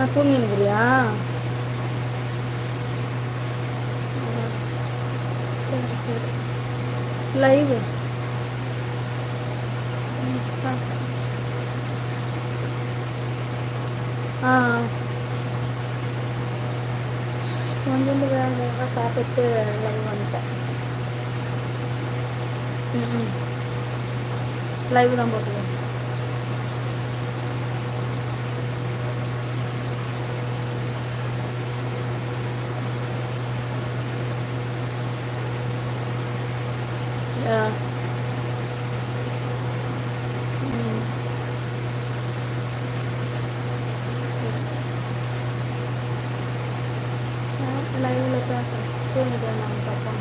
நான் தூங்கினுக்கிறியா? சரி சரி. லைவ் ஆ கொஞ்சோண்டு வேக வேக சாப்பிட்டு லைவ் வந்துட்டேன். ம் லைவ் தான் போட்டுருவேன். ம் சரி. லைவில் பேசுகிறேன். தூங்கிட்டு நான் பார்ப்போம்.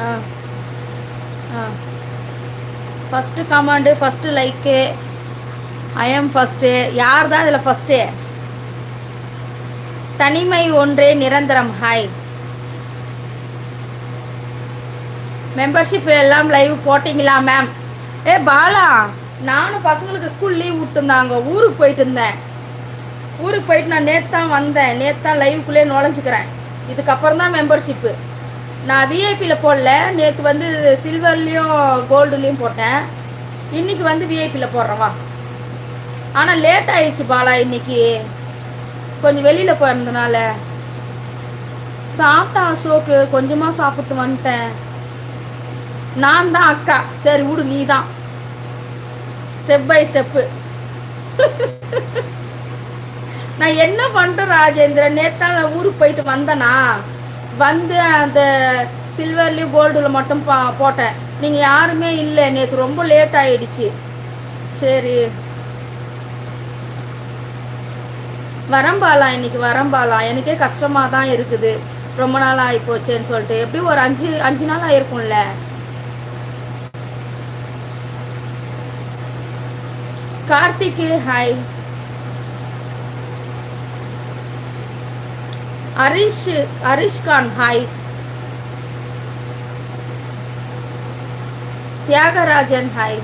ஆ ஆ first comment, first like, I am first. யார் தான் இதில் ஃபஸ்ட்டு? தனிமை ஒன்றே நிரந்தரம். ஹாய். மெம்பர்ஷிப் எல்லாம் லைவ் போட்டிங்களா மேம்? பாலா, நானும் பசங்களுக்கு ஸ்கூல் லீவ் விட்டுருந்தாங்க, ஊருக்கு போயிட்டு இருந்தேன். ஊருக்கு போயிட்டு நான் நேற்று தான் வந்தேன். நேற்று தான் லைவுக்குள்ளே நுழைஞ்சிக்கிறேன். இதுக்கப்புறம் தான் மெம்பர்ஷிப்பு. நான் விஐபியில் போடல. நேற்று வந்து சில்வர்லேயும் கோல்டுலேயும் போட்டேன். இன்றைக்கி வந்து விஐபியில் போடுறவா. ஆனால் லேட் ஆயிடுச்சு பாலா. இன்னைக்கு கொஞ்சம் வெளியில் போயிருந்தனால சாப்பிட்டேன். அசோக்கு கொஞ்சமாக சாப்பிட்டு வந்துட்டேன். நான் தான் அக்கா. சரி விடு, நீ தான் ஸ்டெப் பை ஸ்டெப்பு. நான் என்ன பண்ணிட்டேன் ராஜேந்திரன், நேத்தான் ஊருக்கு போயிட்டு வந்தேனா, வந்து அந்த சில்வர்லேயும் கோல்டில் மட்டும் போட்டேன். நீங்கள் யாருமே இல்லை. நேற்று ரொம்ப லேட் ஆகிடுச்சு. சரி வரம்பாலாம், இன்னைக்கு வரம்பாலாம். எனக்கே கஷ்டமாக தான் இருக்குது. ரொம்ப நாள் ஆகி போச்சேன்னு சொல்லிட்டு. எப்படியும் ஒரு அஞ்சு நாள் ஆயிருக்கும்ல. Karthik hi. Harishkhan hi. Thiyagarajan hi.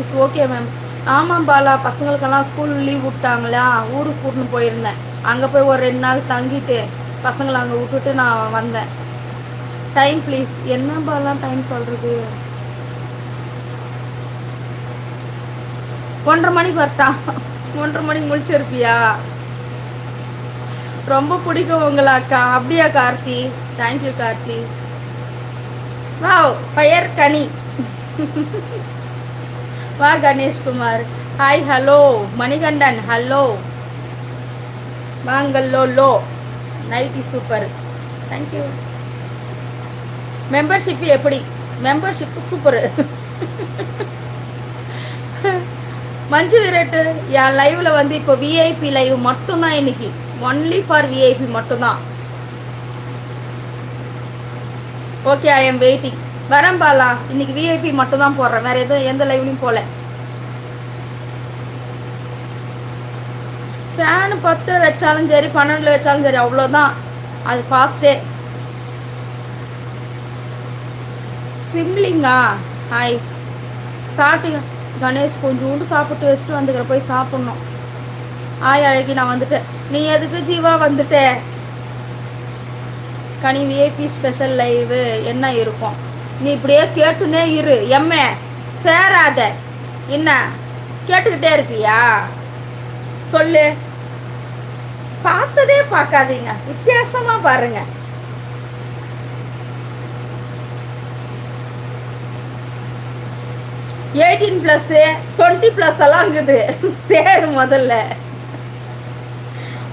Is okay ma'am. ஆமாம் பாலா, பசங்களுக்கெல்லாம் ஸ்கூல் லீவ் விட்டாங்களா, ஊருக்கு கூட்டின்னு போயிருந்தேன். அங்கே போய் ஒரு 2 நாள் தங்கிட்டு பசங்களை அங்கே விட்டுட்டு நான் வந்தேன். Time please. என்ன பாலா டைம் சொல்கிறது? 1:30 மணிக்கு வரட்டா? 1:30 மணிக்கு முழிச்சிருப்பியா? ரொம்ப பிடிக்கும் உங்களை அக்கா. அப்படியா Karthi? Thank you Karthi. Wow fire Kani. வா Ganeshkumar hi. Hello Manikandan hello. வாங்கல்லோ low nighty super. Thank you. Membership எப்படி? Membership super. மஞ்சு விரட்டு என் லைவில் வந்து இப்போ விஐபி லைவ் மட்டும்தான் இன்னைக்கு. ஒன்லி ஃபார் விஐபி மட்டும்தான். Okay I am waiting. வரேன் பாலா. இன்னைக்கு விஐபி மட்டும் தான் போடுறேன். வேற எதுவும் எந்த லைவ்லையும் போல. ஃபேனு 10 வச்சாலும் சரி 12 வச்சாலும் சரி அவ்வளோதான். அது ஃபாஸ்டே. சிம்லிங்கா ஹாய். சாப்பிட்டீங்க கணேஷ்? கொஞ்சோண்டு சாப்பிட்டு வச்சுட்டு வந்துக்கிற. போய் சாப்பிட்ணும். ஆய் அழகி நான் வந்துட்டேன். நீ எதுக்கு ஜீவா வந்துட்ட? கனி விஐபி ஸ்பெஷல் லைவ் என்ன இருக்கும்? நீ இப்படியே கேட்டுனே இரு. எம்ஏ சேராத. என்ன கேட்டுக்கிட்டே இருப்பியா? சொல்லு. பார்த்ததே பார்க்காதீங்க, வித்தியாசமா பாருங்க. +18 20+ எல்லாம் இருக்குது. சேரு முதல்ல.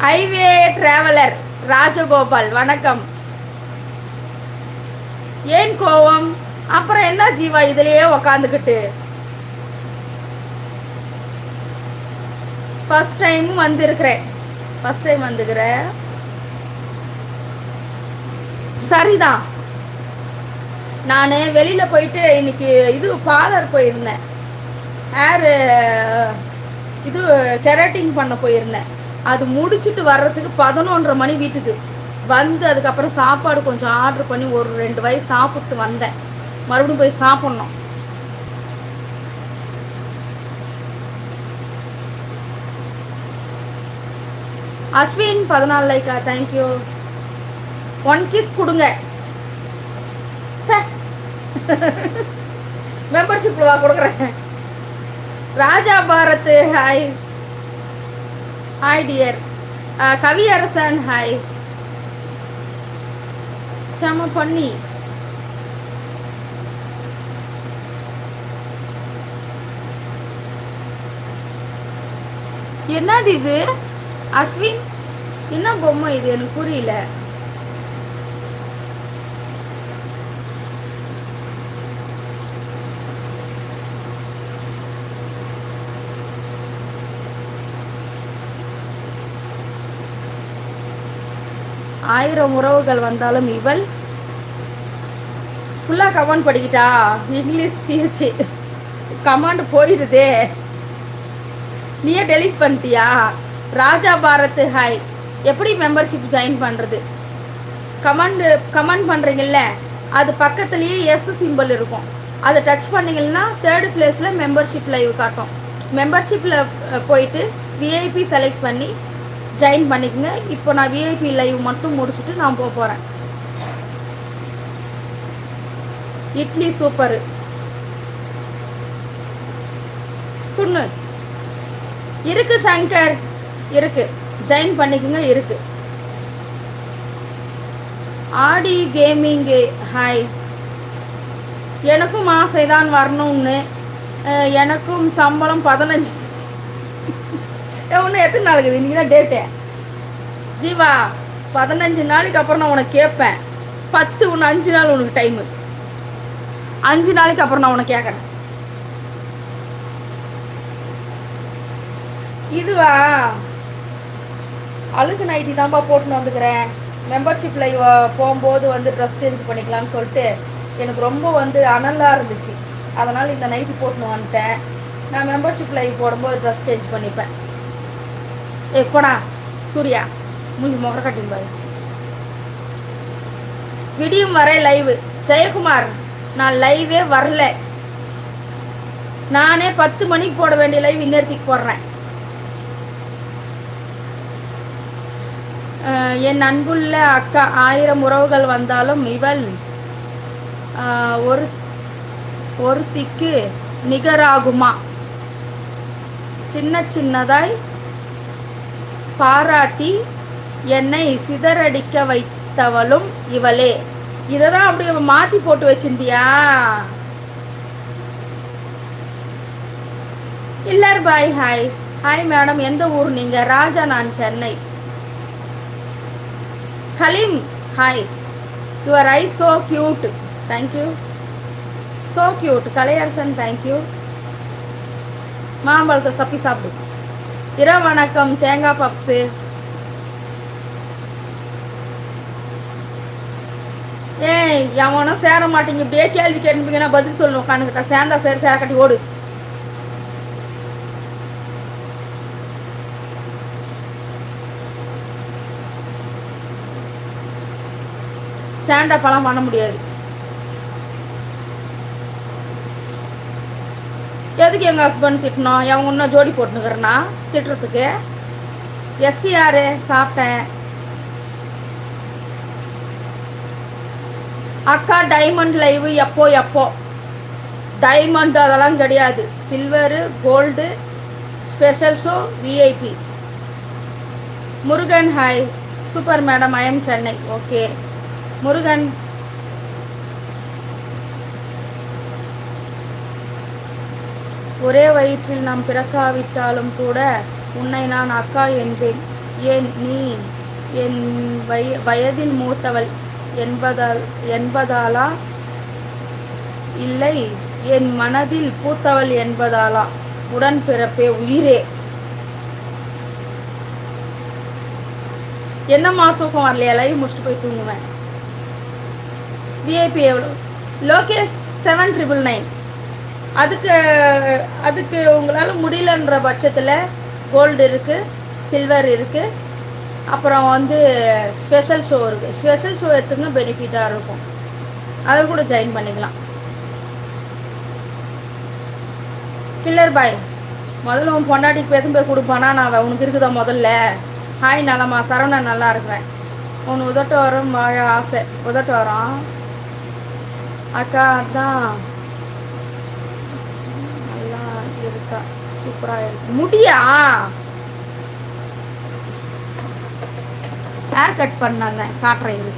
ஹைவே டிராவலர் ராஜகோபால் வணக்கம். ஏன் கோவம்? அப்புறம் என்ன ஜீவா இதுலயே உக்காந்துக்கிட்டு? ஃபர்ஸ்ட் டைம் வந்திருக்கிறேன். ஃபர்ஸ்ட் டைம் வந்துக்கிறேன். சரிதான். நான் வெளியில் போயிட்டு இன்னைக்கு இது பார்லர் போயிருந்தேன். ஹேரு இது கெரட்டிங் பண்ண போயிருந்தேன். அது முடிச்சுட்டு வர்றதுக்கு 11:30 மணி வீட்டுக்கு வந்து, அதுக்கப்புறம் சாப்பாடு கொஞ்சம் ஆர்டர் பண்ணி ஒரு 2 வாய் சாப்பிட்டு வந்தேன். மறுபடியும் போய் சாப்பிட்ணும். அஸ்வின் 14 லைக்கா, தேங்க்யூ. 1 கிஸ் கொடுங்க. மெம்பர்ஷிப் வா கொடுக்குறேன். Raja Bharath hi. Hi dear. Kaviyarasan hi. செம பண்ணி. என்னது இது அஸ்வின்? என்ன பொம்மை இது? எனக்கு புரியல. ஆயிரம் உறவுகள் வந்தாலும் இவள் ஃபுல்லாக கமெண்ட் படிக்கிட்டா. இங்கிலீஷ் ஸ்பீச் கமெண்ட் போயிடுதே. நீயே டெலீட் பண்ணிட்டியா? ராஜா பாரத் ஹாய். எப்படி மெம்பர்ஷிப் ஜாயின் பண்ணுறது? கமெண்ட் பண்ணுறீங்கல்ல, அது பக்கத்துலேயே எஸ் சிம்பிள் இருக்கும். அதை டச் பண்ணிங்கன்னா 3rd பிளேஸில் மெம்பர்ஷிப் லைவ் காட்டும். மெம்பர்ஷிப்பில் போயிட்டு விஐபி செலக்ட் பண்ணி ஜாயின் பண்ணிக்கோங்க. இப்போ நான் விஐபி லைவ் மட்டும் முடிச்சுட்டு நான் போக போகிறேன். இட்லி சூப்பர். துண்ணு இருக்கு சங்கர், இருக்கு, ஜாயின் பண்ணிக்கோங்க. இருக்கு. ஆடி கேமிங் ஹாய். எனக்கும் ஆசைதான் வரணும்னு. எனக்கும் சம்பளம் 15. ஒன்று எத்தனை நாளுக்கு இன்றைக்கி தான் டேட்டு? ஜீவா 15 நாளைக்கு அப்புறம் நான் உனக்கு கேட்பேன். 10 ஒன்று 5 நாள் உனக்கு டைமு. 5 நாளைக்கு அப்புறம் நான் உனக்கு கேட்குறேன். இதுவா அழுக்கு நைட்டி தான்ப்பா போட்டுன்னு வந்துக்கிறேன். மெம்பர்ஷிப் லைவ் போகும்போது வந்து ட்ரெஸ் சேஞ்ச் பண்ணிக்கலான்னு சொல்லிட்டு எனக்கு ரொம்ப வந்து அனலாக இருந்துச்சு. அதனால் இந்த நைட்டி போட்டுன்னு வந்துட்டேன். நான் மெம்பர்ஷிப் லைவ் போடும்போது ட்ரெஸ் சேஞ்ச் பண்ணிப்பேன். போடா சூர்யா, மூஞ்சி முகர கட்டிங் பாரு. விடியும் வரை லைவ். ஜெயக்குமார் நான் லைவே வரல. நானே 10 மணிக்கு போட வேண்டிய லைவ் இன்னேரத்துக்கு போடுறேன். என் அன்புள்ள அக்கா, 1000 உறவுகள் வந்தாலும் இவள் ஒருத்திக்கு நிகராகுமா? சின்ன சின்னதாய் பாராட்டி என்னை சிதறடிக்க வைத்தவளும் இவளே. இதை தான் அப்படியே மாற்றி போட்டு வச்சிருந்தியா? இல்லர் பாய் ஹாய். ஹாய் மேடம், எந்த ஊர் நீங்கள்? ராஜா, நான் Chennai. Haleem hi. Your I so cute, thank you. So cute. Kalaiyarasan thank you. மாம்பழத்தை சப்பி சாப்பிடு. இரவு வணக்கம் தேங்காய் பப்ஸு. ஏய் எவனும் சேர மாட்டேங்க. இப்படியே கேள்வி கேட்டுப்பீங்கன்னா பதில் சொல்லணும். உட்காந்துக்கிட்டா சேர்ந்தா சரி, சேர கட்டி ஓடு. ஸ்டாண்டப்பெல்லாம் பண்ண முடியாது. எதுக்கு எங்கள் ஹஸ்பண்ட் திட்டணும்? அவங்க இன்னும் ஜோடி போட்டுனுக்கிறேன்னா திட்டுறதுக்கு? எஸ்டிஆர் சாப்பிட்டேன். அக்கா டைமண்ட் லைவ் எப்போ? டைமண்ட் அதெல்லாம் கிடையாது. Silver, gold, special show, VIP. Murugan hi. Super madam, I am Chennai. Okay Murugan. ஒரே வயிற்றில் நாம் பிறக்காவிட்டாலும் கூட உன்னை நான் அக்கா என்பேன். ஏன் நீ என் வயதில் மூத்தவள் என்பதாலா இல்லை என் மனதில் பூத்தவள் என்பதாலா? உடன் பிறப்பே உயிரே. என்னம்மா தூக்கம் வரலையா? லைவ் முடிச்சுட்டு போய் தூங்குவேன். விஐபி எவ்வளோ? லோகேஷ் 7999. அதுக்கு உங்களால் முடியலன்ற பட்சத்தில் கோல்டு இருக்குது, சில்வர் இருக்குது, அப்புறம் வந்து ஸ்பெஷல் ஷோ இருக்குது. ஸ்பெஷல் ஷோ எடுத்துங்க, பெனிஃபிட்டாக இருக்கும். அதில் கூட ஜாயின் பண்ணிக்கலாம். கில்லர் பாய் முதல்ல உன் பொண்டாட்டிக்கு பேசும் போய் கொடுப்பானா? நான் உனக்கு இருக்குதா முதல்ல? ஹாய் நலமா சரவணன் நல்லா இருக்கிறேன். உன் உதட்டு வரும் வாழ ஆசை. உதட்டு வரும் அக்கா அதான் நல்லா இருக்கா. சூப்பராக இருக்கு முடியா. ஹேர் கட் பண்ணாங்க காட்டுறேன்.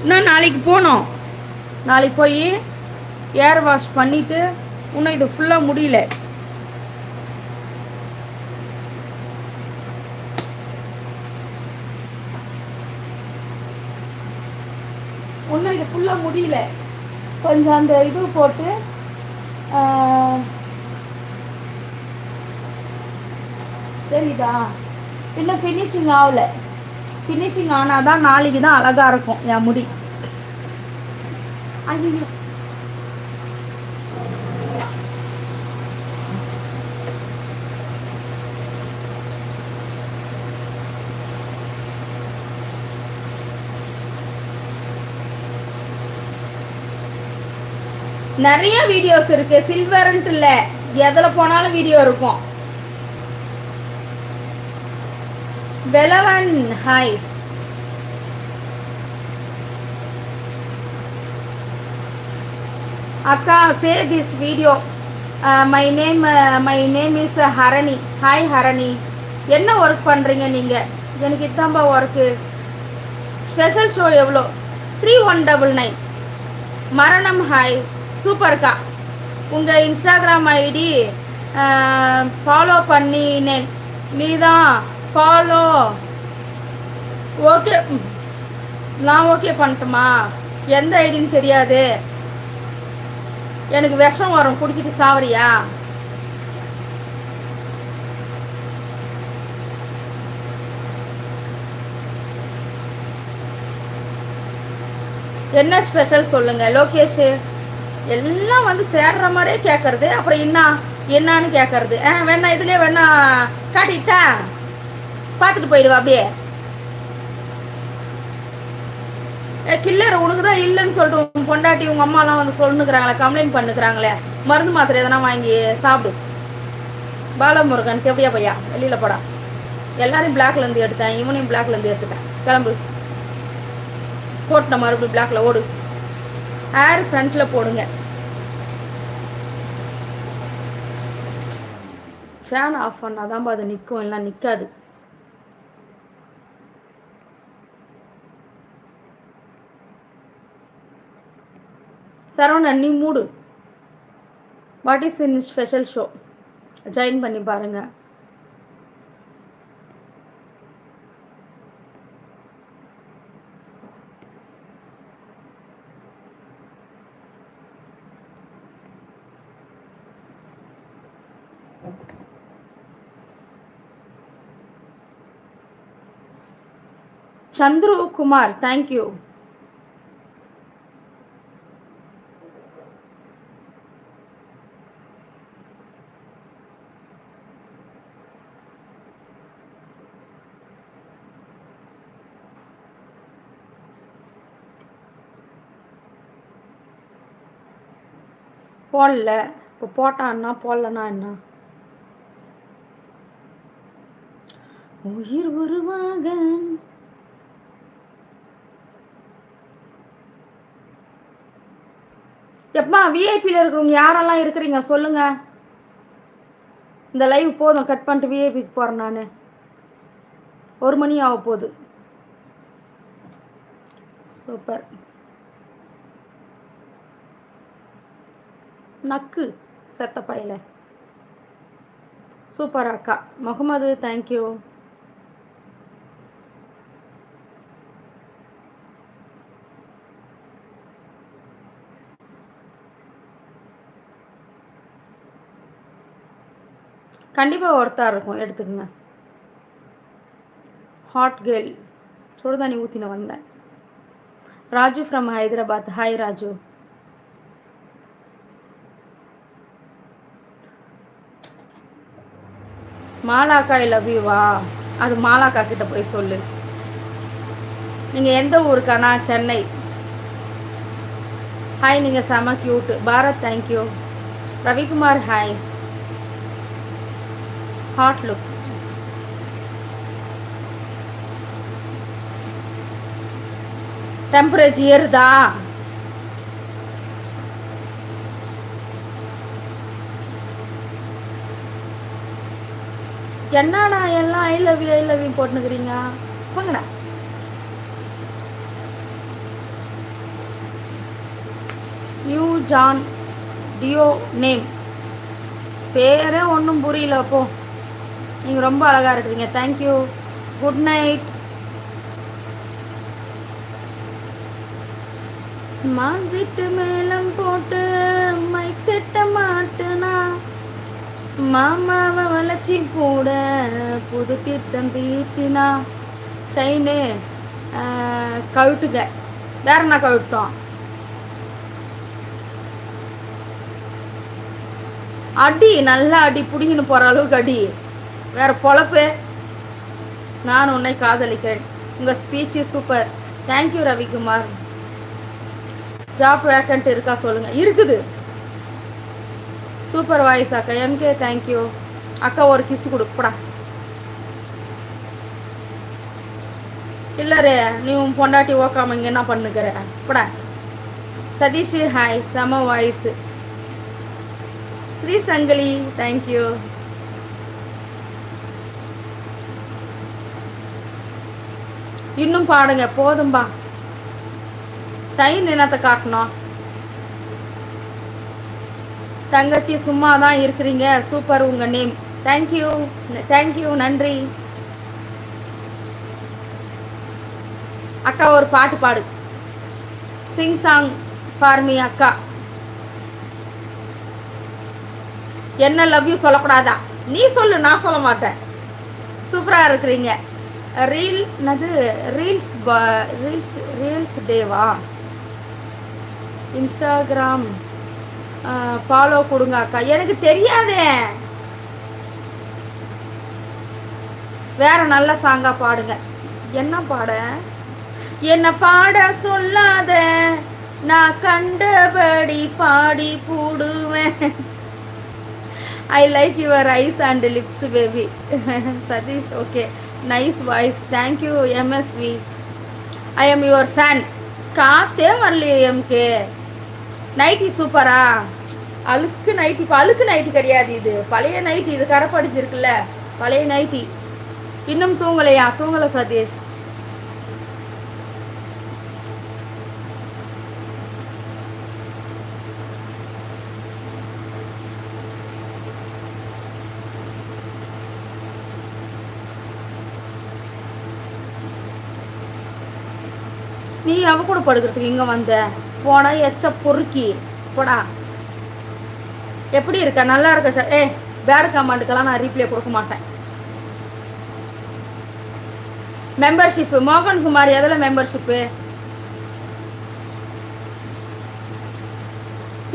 இன்னும் நாளைக்கு போனோம். நாளைக்கு போய் ஏர் வாஷ் பண்ணிவிட்டு இன்னும் இது ஃபுல்லாக முடியல. இன்னும் இது ஃபுல்லாக முடியல. கொஞ்சம் அந்த இது போட்டு தெரியுதா இன்னும் ஃபினிஷிங் ஆகலை. ஃபினிஷிங் ஆனால் தான் நாளைக்கு தான் அழகாக இருக்கும் என் முடி. ஐயோ நிறைய வீடியோஸ் இருக்கு. சில்வர்ன்ட்டு இல்லை, எதில் போனாலும் வீடியோ இருக்கும். வெலவன் ஹாய். அக்கா say this video. My name is Harini. Hi Harini. என்ன ஒர்க் பண்ணுறீங்க நீங்கள்? எனக்கு இதான்பா ஒர்க்கு. ஸ்பெஷல் ஷோ எவ்வளோ? 3199. மரணம் ஹாய். சூப்பர்க்கா. உங்கள் இன்ஸ்டாகிராம் ஐடி ஃபாலோ பண்ணினேன். நீ தான் ஃபாலோ. ஓகே, நான் ஓகே பண்ணட்டுமா? எந்த ஐடின்னு தெரியாது. எனக்கு விஷம் வரும் குடிச்சிட்டு சாவரியா? என்ன ஸ்பெஷல் சொல்லுங்க லோகேஷ். எல்லாம் வந்து சேர்ற மாதிரியே கேட்கறது, அப்புறம் என்னான்னு கேட்கறது. வேணா இதுலேயே வேணா காட்டிட்டா பார்த்துட்டு போயிடுவா அப்படியே. கில்லர் உனக்கு தான் இல்லைன்னு சொல்லிட்டு உன் பொண்டாட்டி உங்கள் அம்மாலாம் வந்து சொல்லுங்கிறாங்களே, கம்ப்ளைண்ட் பண்ணுக்கிறாங்களே. மருந்து மாத்திரை எதனா வாங்கி சாப்பிடு. பாலமுருகன் எப்படியா பையா வெளியில் போடா. எல்லாரையும் பிளாக்லேருந்து எடுத்தேன், இவனையும் பிளாக்லேருந்து எடுத்துட்டேன். கிளம்பு. போட்டுன மறுபடியும் பிளாக்ல ஓடு. ஹேர் ஃப்ரண்ட்டில் போடுங்க. ஃபேன் ஆஃப் பண்ணாதான் அது நிற்கும், இல்லை நிற்காது. சரவணன் நீ மூடு. What is in special show? Join பண்ணி பாருங்க. சந்துரு குமார் தேங்க்யூ. போடல. இப்போ போட்டான்னா போடலன்னா என்ன? உயிர் உருவாக எப்பா விஐபியில் இருக்கிறவங்க யாரெல்லாம் இருக்கிறீங்க சொல்லுங்க. இந்த லைவ் போதும், கட் பண்ணிட்டு விஐபிக்கு போகிறேன். நான் 1 மணி ஆக போகுது. சூப்பர். நக்கு செத்த பையில. சூப்பர் அக்கா. முகமது தேங்க்யூ. கண்டிப்பாக ஒருத்தா இருக்கும், எடுத்துக்கங்க. Hot girl. சுடுதண்ணி ஊற்றின வந்தேன். ராஜு ஃப்ரம் ஹைதராபாத். ஹாய் ராஜு. மாலாக்கா ஐ லவ் யூவா? அது மாலாக்கா கிட்ட போய் சொல்லு. நீங்கள் எந்த ஊருக்கானா? சென்னை. ஹாய், நீங்கள் செம cute. Bharath thank you. Ravikumar hi. Hot look. Temperature ஏறுதா? என்னடா எல்லாம் ஐ லவ் யூ போட்டுக்கிறீங்க? போங்கடா. யூ ஜான் டியோ நேம் பேரே ஒன்றும் புரியல. அப்போ நீங்கள் ரொம்ப அழகாக இருக்கிறீங்க. தேங்க்யூ. Good night. மாசிட்டு மேளம் போட்டு மைக் செட்ட மாட்டுனா மாமாவை வளர்ச்சி போட புது திட்டம் தீட்டினா செயினு கழுட்டுங்க. வேற என்ன கழுட்டோம்? அடி நல்லா அடி பிடிங்கின்னு போகிற அளவுக்கு அடி. வேற பொழப்பு. நான் உன்னை காதலிக்கிறேன். உங்கள் speech super. Thank you Ravikumar. Job vacant இருக்கா சொல்லுங்கள். இருக்குது. சூப்பர் வாய்ஸ் அக்கா. எம்கே தேங்க்யூ அக்கா. ஒரு கிஸ் கொடுப்படா. இல்லரே நீ உன் பொண்டாட்டி ஓக்காம இங்கே என்ன பண்ணுக்கிற படா. சதீஷ் ஹாய். செம வாய்ஸ். ஸ்ரீ சங்கிலி தேங்க்யூ. இன்னும் பாடுங்க போதும்பா. செயின் என்னத்தை காட்டணும்? தங்கச்சி சும்மா தான் இருக்கிறீங்க. சூப்பர் உங்கள் நேம். தேங்க்யூ தேங்க்யூ நன்றி அக்கா. ஒரு பாட்டு பாடு. சிங் சாங் ஃபார் மீ அக்கா. என்ன லவ் யூ சொல்லக்கூடாதா? நீ சொல்லு, நான் சொல்ல மாட்டேன். சூப்பராக இருக்கிறீங்க. ரீல்ஸ் ரீல்ஸ் டேவா? இன்ஸ்டாகிராம் ஃபாலோ கொடுங்க அக்கா. எனக்கு தெரியாதே. வேற நல்ல சாங்கா பாடுங்க. என்ன பாட? என்ன பாட சொல்லாத, நான் கண்டபடி பாடி போடுவேன். I like your eyes and lips baby. Satish okay nice voice. Thank you MSV. I am your fan. காத்தே வரலையே எம்கே. நைட்டி சூப்பரா? அழுக்கு நைட்டி. இப்போ அழுக்கு நைட்டி கிடையாது, இது பழைய நைட்டி. இது கரை படிச்சிருக்குல்ல, பழைய நைட்டி. இன்னும் தூங்கலையா? தூங்கலை சதீஷ். நீ அவ கூட படுக்கிறதுக்கு இங்கே வந்த போனா எச்ச பொறுக்கி போடா. எப்படி இருக்க? நல்லா இருக்க சார். பேட் கமெண்ட்டுக்கெல்லாம் நான் ரீப்ளே கொடுக்க மாட்டேன். மெம்பர்ஷிப்பு மோகன்குமார் எதில் மெம்பர்ஷிப்பு?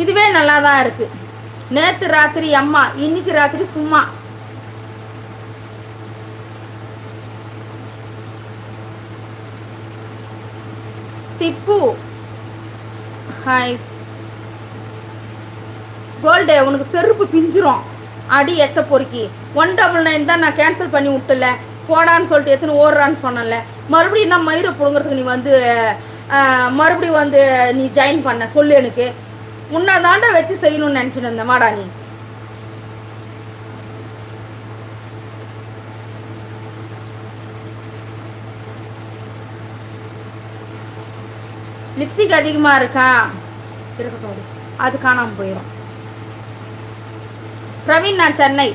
இதுவே நல்லா தான் இருக்கு. நேற்று ராத்திரி அம்மா, இன்னைக்கு ராத்திரி சும்மா. திப்பு ஹாய். கோல்டே உனக்கு செருப்பு பிஞ்சிரும். அடி எச்ச பொறுக்கி. 199 தான் நான் கேன்சல் பண்ணி விட்டுல. போடான்னு சொல்லிட்டு எத்தனை ஓடுறான்னு சொன்னல. மறுபடியும் என்ன மயிரை பிடுங்கிறதுக்கு நீ வந்து மறுபடியும் வந்து நீ ஜாயின் பண்ண சொல்லு. எனக்கு உன்னதாண்டா வச்சு செய்யணும்னு நினச்சிட்டு இருந்தேன். மாடா நீ. லிப்ஸ்டிக் அதிகமாக இருக்கா? இருக்கட்டும், அது காணாமல் போயிடும். பிரவீன் நான் சென்னை.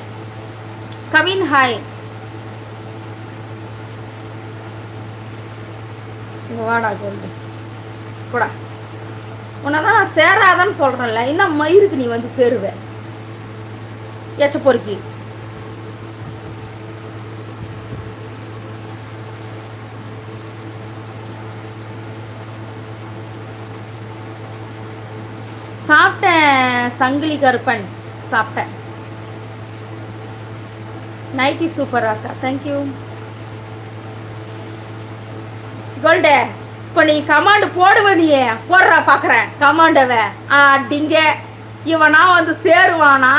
கவின் ஹாய். வாடா கோல்டு போடா. உன்னதான் நான் சேராதான்னு சொல்கிறேன்ல. இன்னும் மயிருக்கு நீ வந்து சேருவ எச்ச பொறுக்கி. சாப்பிட்டேன் சங்கிலி கருப்பன் சாப்பிட்டேன். நைட்டி சூப்பரா இருக்கா? தேங்க்யூ கோல்டே. இப்போ நீ கமாண்டு போடுவ. நீயே போடுறா பார்க்குறேன் கமாண்டவ. அப்படிங்க இவனா வந்து சேருவானா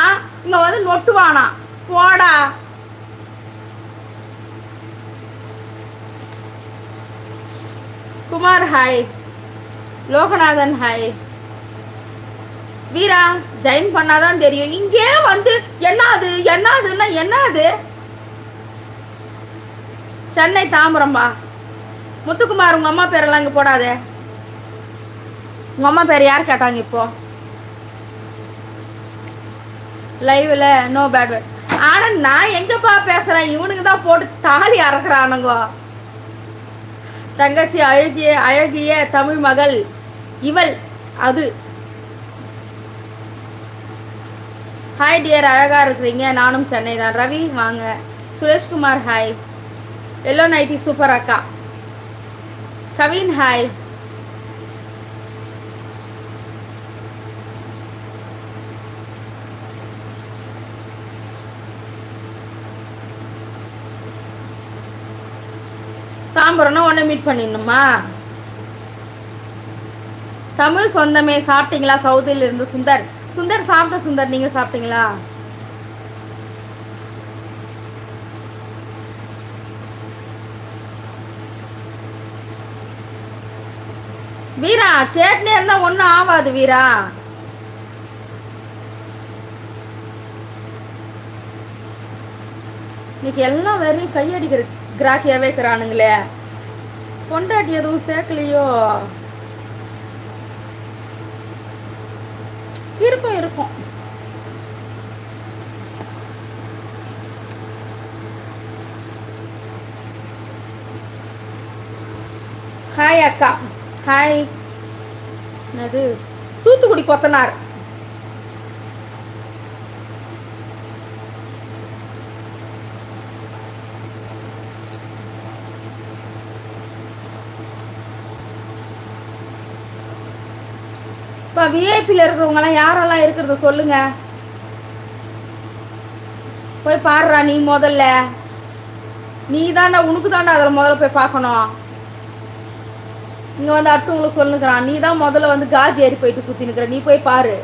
இங்கே வந்து நொட்டுவானா? போடா. குமார் ஹாய். லோகநாதன் ஹாய். வீரா ஜாயின் பண்ணாதான் தெரியும். இங்கே வந்து என்னது என்னதுன்னா என்னது? சென்னை தாம்பரம்பா. முத்துக்குமார் உங்க அம்மா பேரெல்லாம் இங்க போடாதே. உங்க அம்மா பேர் யார் கேட்டாங்க இப்போ லைவ்ல? No bad word. ஆனா நான் எங்கப்பா பேசுறேன், இவனுக்கு தான் போட்டு தாலி அறக்குறானுங்க. தங்கச்சி அழகிய அழகிய தமிழ் மகள் இவள் அது. ஹாய் டியர், அழகா இருக்கிறீங்க. நானும் சென்னை தான். ரவி வாங்க. Sureshkumar hi. Yellow nighty super அக்கா. கவின் ஹாய். தாம்பரம்னா உடனே மீட் பண்ணிடணுமா? தமிழ் சொந்தமே சாப்பிட்டீங்களா? சவுதியில இருந்து சுந்தர். சுந்தர் சாப்பிட்ட சுந்தர், நீங்க சாப்பிட்டீங்களா? வீரா கேட்டுனே இருந்தா ஒன்றும் ஆகாது வீரா. இன்னைக்கு எல்லாம் வெறும் கையடிக்கிற கிராக்கியாவே இருக்கிறானுங்களே. பொண்டாட்டி எதுவும் சேர்க்கலையோ? இருக்கும் இருக்கும். ஹாய் அக்கா. ஹாய். என்னது? தூத்துக்குடி கொத்தனார். இப்போ விஐபியில் இருக்கிறவங்கலாம் யாரெல்லாம் இருக்கிறத சொல்லுங்க. போய் பாடுறா நீ முதல்ல. நீ தாண்டா, உனக்கு தாண்டா அதில் முதல்ல போய் பார்க்கணும். இங்கே வந்து அடுத்தவங்களுக்கு சொல்லுங்கிறான். நீ தான் முதல்ல வந்து காஜி ஏறி போயிட்டு சுற்றி நிற்கிற. நீ போய் பாரு.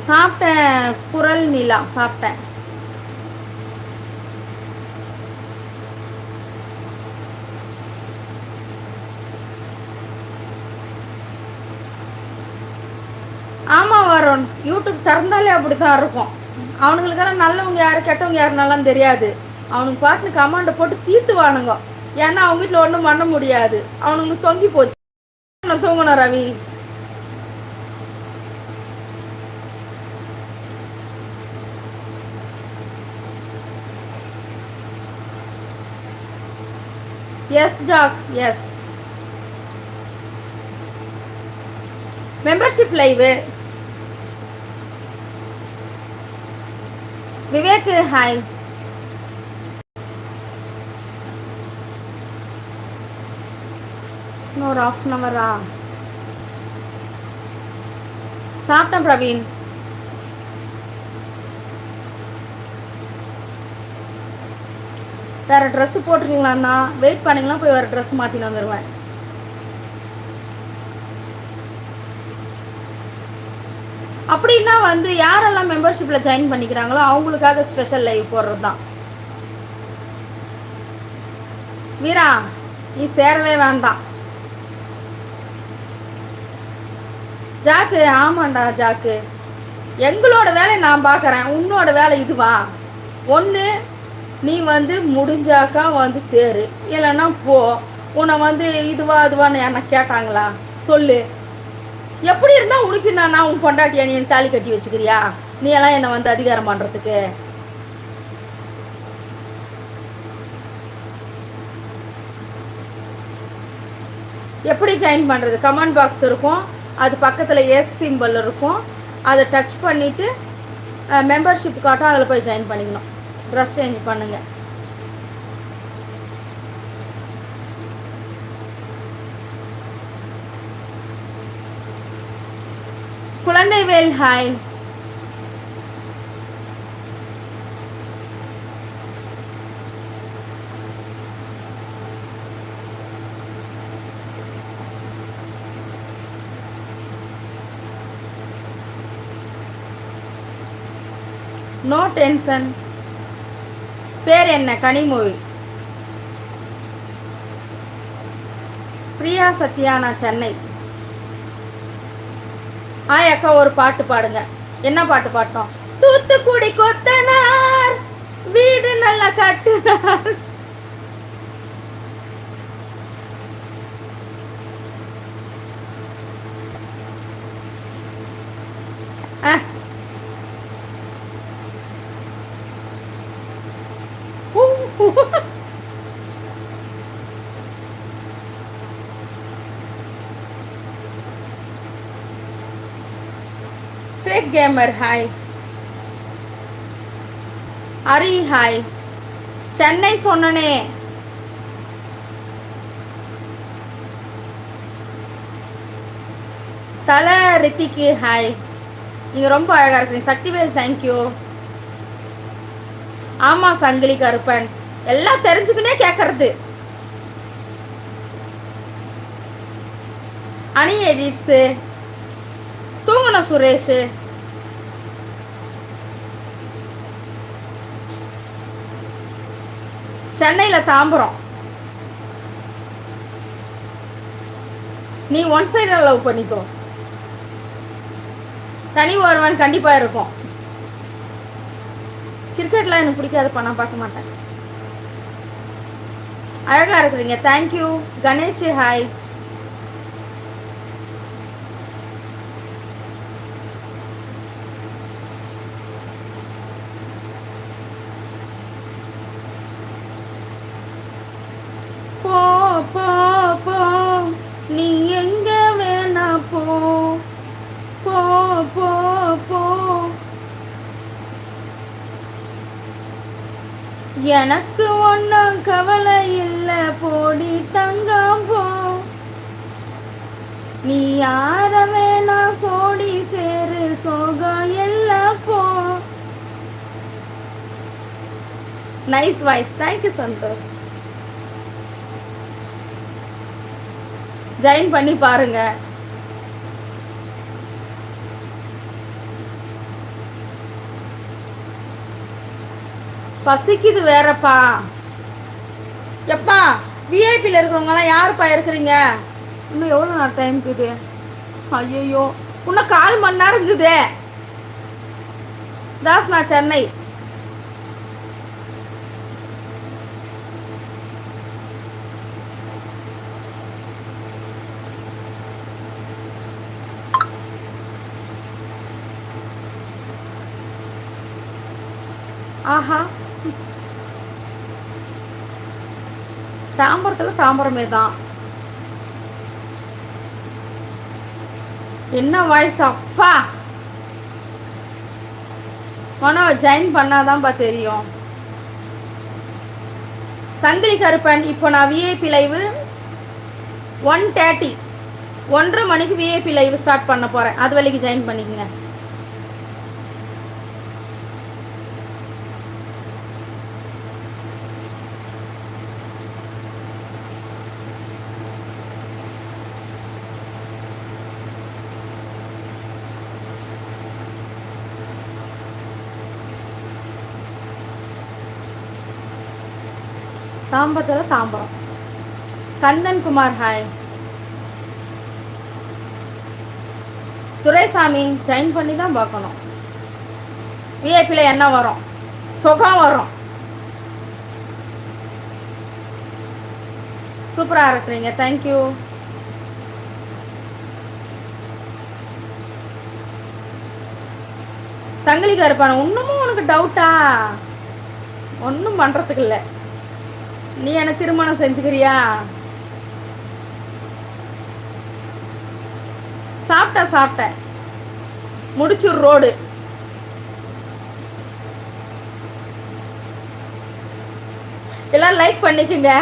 சாப்பிட்டேன் குரல் நிலா சாப்பிட்டேன். ஆமாம் வருண், யூடியூப் திறந்தாலே அப்படி தான் இருக்கும். அவனுங்களுக்கெல்லாம் நல்லவங்க யாரு கெட்டவங்க யாருனாலாம் தெரியாது. அவனுக்கு பாட்டுன்னு கமாண்டை போட்டு தீட்டுவானுங்க. ஏன்னா அவங்க வீட்டில் ஒன்றும் பண்ண முடியாது. அவனுங்களுக்கு தொங்கி போச்சு. நான் தூங்கணும் Ravi. Yes Jack yes. Membership live. Vivek hi. ஒரு ஆஃப் அன் அவரா? சாப்பிட்டேன் பிரவீன். வேற ட்ரெஸ் போட்டுருக்கீங்களாண்ணா? வெயிட் பண்ணிங்கன்னா போய் வேற ட்ரெஸ் மாற்றின்னு வந்துடுவேன். அப்படின்னா வந்து யாரெல்லாம் மெம்பர்ஷிப்பில் ஜாயின் பண்ணிக்கிறாங்களோ அவங்களுக்காக ஸ்பெஷல் லைவ் போடுறது தான். வீரா நீ சேரவே வேண்டாம். ஜாக்கு ஆமாண்டா ஜாக்கு, எங்களோட வேலையை நான் பார்க்குறேன். உன்னோட வேலை இதுவா? ஒன்று நீ வந்து முடிஞ்சாக்கா வந்து சேரு, இல்லைன்னா போ. உன்னை வந்து இதுவா அதுவான்னு என்ன கேட்டாங்களா சொல்லு. எப்படி இருந்தால் உனக்கு நான் உன் பொண்டாட்டியா நீ தாலி கட்டி வச்சுக்கிறியா? நீ எல்லாம் என்னை வந்து அதிகாரம் பண்ணுறதுக்கு? எப்படி ஜாயின் பண்ணுறது? கமெண்ட் பாக்ஸ் இருக்கும், அது பக்கத்தில் எஸ் சிம்பிள் இருக்கும். அதை டச் பண்ணிவிட்டு மெம்பர்ஷிப் காட்டும், அதில் போய் ஜாயின் பண்ணிக்கணும். ட்ரெஸ் சேஞ்ச் பண்ணுங்கள். குழந்தைவேல் ஹாய். No tension. பேர் என்ன? கனிமொழி. பிரியா சத்யானா, சென்னை. ஆய் அக்கா, ஒரு பாட்டு பாடுங்க. என்ன பாட்டு பாட்டோம்? தூத்துக்குடி கொத்தனார் வீடு நல்லா கட்டுனார். Fake gamer hi. Hari hi. Chennai சொன்னனே. தலை ரித்திக்கு ஹாய். நீங்கள் ரொம்ப அழகாக இருக்கிறீங்க. சக்திவேல் தேங்க்யூ. ஆமாம் சங்கிலி கருப்பன், எல்லாம் தெரிஞ்சுக்கினே கேட்கறது. அணி எடிட்ஸு, தூங்கணும் சுரேஷ். சென்னையில் தாம்பரம். நீ ஒன் சைடாக லவ் பண்ணிக்கோ. தனி ஒருவன் கண்டிப்பாக இருக்கும். கிரிக்கெட்லாம் எனக்கு பிடிக்காதுப்பா, நான் பார்க்க மாட்டேன். அழகாக இருக்கிறீங்க. தேங்க்யூ. கணேஷ் ஹாய். போ போ போ நீ எங்க வேணா போ போ போ போ, எனக்கு ஒன்றும் கவலை இல்லை, போடி தங்கம் போ. நீ யார வேணா சோடி சேரு, சோகம் எல்லாம் போ. Nice voice. Thank you Santhosh. Join பண்ணி பாருங்க. பசிக்குது வேறப்பா. எப்பா விஐபியில் இருக்கிறவங்களாம் யாருப்பா இருக்கிறீங்க? இன்னும் எவ்வளோ நான் டைம் இருக்குது? ஐயோ, இன்னும் 4 மணி நேரம் இருக்குது. தாஸ், நான் சென்னை. ஆஹா, தாம்பரத்தில் தாம்பரமே தான். என்ன வாய்ஸ் அப்பா. மனோ ஜாயின் பண்ணாதான்ப்பா தெரியும். சங்கிலி கருப்பன், இப்போ நான் விஐபி லைவு 1:30 1:30 மணிக்கு விஐபி லைவ் ஸ்டார்ட் பண்ண போகிறேன். அது வரைக்கும் ஜாயின் பண்ணிக்கங்க. தாம்பரத்தில் தாம்பரம். கந்தன் குமார் ஹாய். துரைசாமி ஜாயின் பண்ணி தான் பார்க்கணும். விஐபியில் என்ன வரும்? சுகம் வரும். சூப்பராக இருக்கிறீங்க. தேங்க்யூ. சங்கிலிக்கா இருப்பான. இன்னமும் உனக்கு டவுட்டா? ஒன்றும் பண்ணுறதுக்கு இல்லை. நீ என்ன திருமணம் செஞ்சுக்கிறியா? சாப்பிட்டேன் முடிச்சூர் ரோடு. எல்லாம் லைக் பண்ணிக்கோங்க.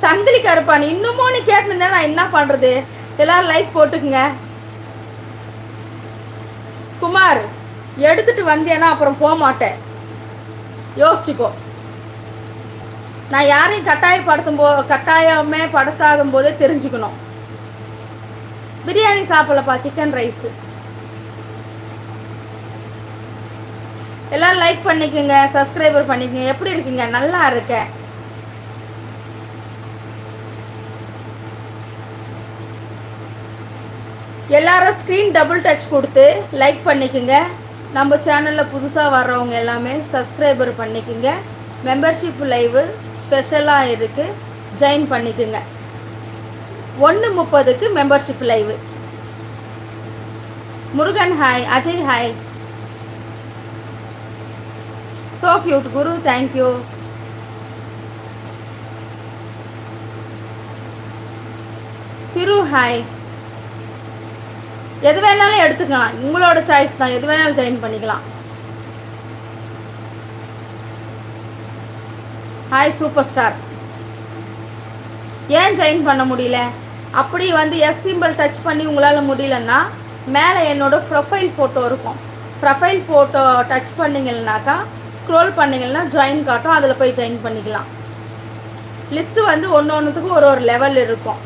சங்கிலி கருப்பான் இன்னமும் நீ கேட்டுருந்தேன், நான் என்ன பண்ணுறது? எல்லாரும் லைக் போட்டுக்குங்க. குமார் எடுத்துட்டு வந்தேன்னா அப்புறம் போக மாட்டேன், யோசிச்சுக்கோ. நான் யாரையும் கட்டாயமே படுத்தாத போதே தெரிஞ்சுக்கணும். பிரியாணி சாப்பிடலப்பா, சிக்கன் ரைஸ். எல்லாரும் லைக் பண்ணிக்கோங்க, சப்ஸ்கிரைபர் பண்ணிக்கோங்க. எப்படி இருக்கீங்க? நல்லா இருக்கேன். எல்லாரும் ஸ்க்ரீன் டபுள் டச் கொடுத்து லைக் பண்ணிக்கோங்க. நம்ம சேனலில் புதுசாக வர்றவங்க எல்லாமே சப்ஸ்கிரைபர் பண்ணிக்கோங்க. மெம்பர்ஷிப் லைவு ஸ்பெஷலாக இருக்குது, ஜாயின் பண்ணிக்கோங்க. 1:30க்கு membership live. Murugan hi, Ajay hi. So cute Guru, thank you. Thiru hi. எது வேணாலும் எடுத்துக்கலாம், உங்களோட சாய்ஸ் தான், எது வேணாலும் ஜாயின் பண்ணிக்கலாம். Hi super star. ஏன் ஜாயின் பண்ண முடியல? அப்படி வந்து எஸ் சிம்பிள் டச் பண்ணி உங்களால் முடியலன்னா மேலே என்னோட ப்ரொஃபைல் ஃபோட்டோ இருக்கும். ப்ரொஃபைல் ஃபோட்டோ டச் பண்ணிங்கன்னாக்கா ஸ்க்ரோல் பண்ணிங்கன்னா ஜாயின் காட்டும், அதில் போய் ஜாயின் பண்ணிக்கலாம். லிஸ்ட்டு வந்து ஒன்றுத்துக்கும் ஒரு லெவல் இருக்கும்.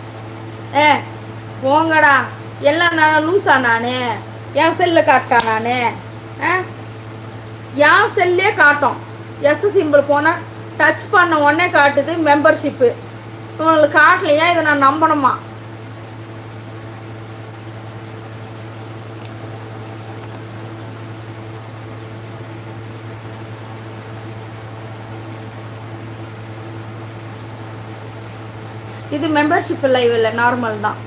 போங்கடா எல்லாம் நான் லூஸா? நான் என் செல்லில் காட்டா? நான் என் செல்லே காட்டும். எஸ் சிம்பிள் போனால் டச் பண்ண உடனே காட்டுது மெம்பர்ஷிப்பு. உங்களுக்கு காட்டலையா? இதை நான் நம்பணுமா? இது மெம்பர்ஷிப் லைவ் இல்லை, நார்மல் தான்.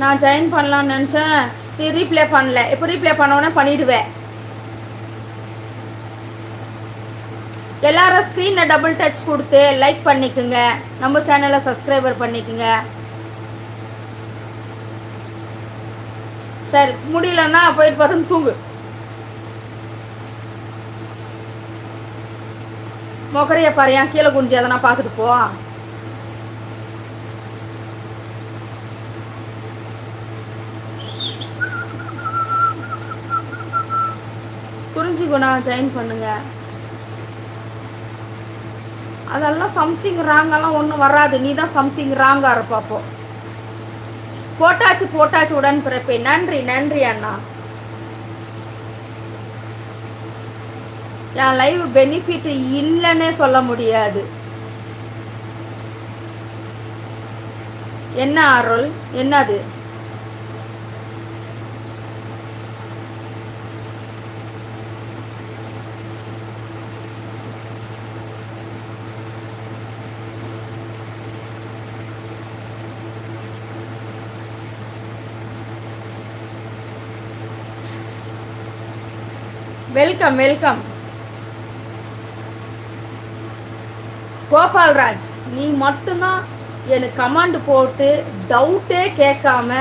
நான் ஜாயின் பண்ணலான்னு நினச்சேன், நீ ரீப்ளே பண்ணல. இப்போ ரீப்ளே பண்ணோன்னே பண்ணிவிடுவேன். எல்லாரும் ஸ்க்ரீனை டபுள் டச் கொடுத்து லைக் பண்ணிக்கோங்க. நம்ம சேனலை சப்ஸ்கிரைபர் பண்ணிக்கோங்க. சரி, முடியலன்னா போயிட்டு பார்த்து தூங்கு. மொக்கரைய பாரு, ஏன் கீழே குஞ்சு அதை நான் பார்த்துட்டு போ. புரிஞ்சுக்கணா, ஜாயின் பண்ணுங்க. அதெல்லாம் சம்திங் ராங்கெல்லாம் ஒன்றும் வராது. நீ தான் சம்திங் ராங்காக இருப்பாப்போ. போட்டாச்சு உடன் பிறப்பே. நன்றி நன்றி அண்ணா. என் லைவ் பெனிஃபிட் இல்லைன்னே சொல்ல முடியாது. என்ன அருள்? என்னது? Welcome welcome. கோபால்ராஜ், நீ மட்டும்தான் எனக்கு கமாண்ட் போட்டு டவுட்டே கேட்காம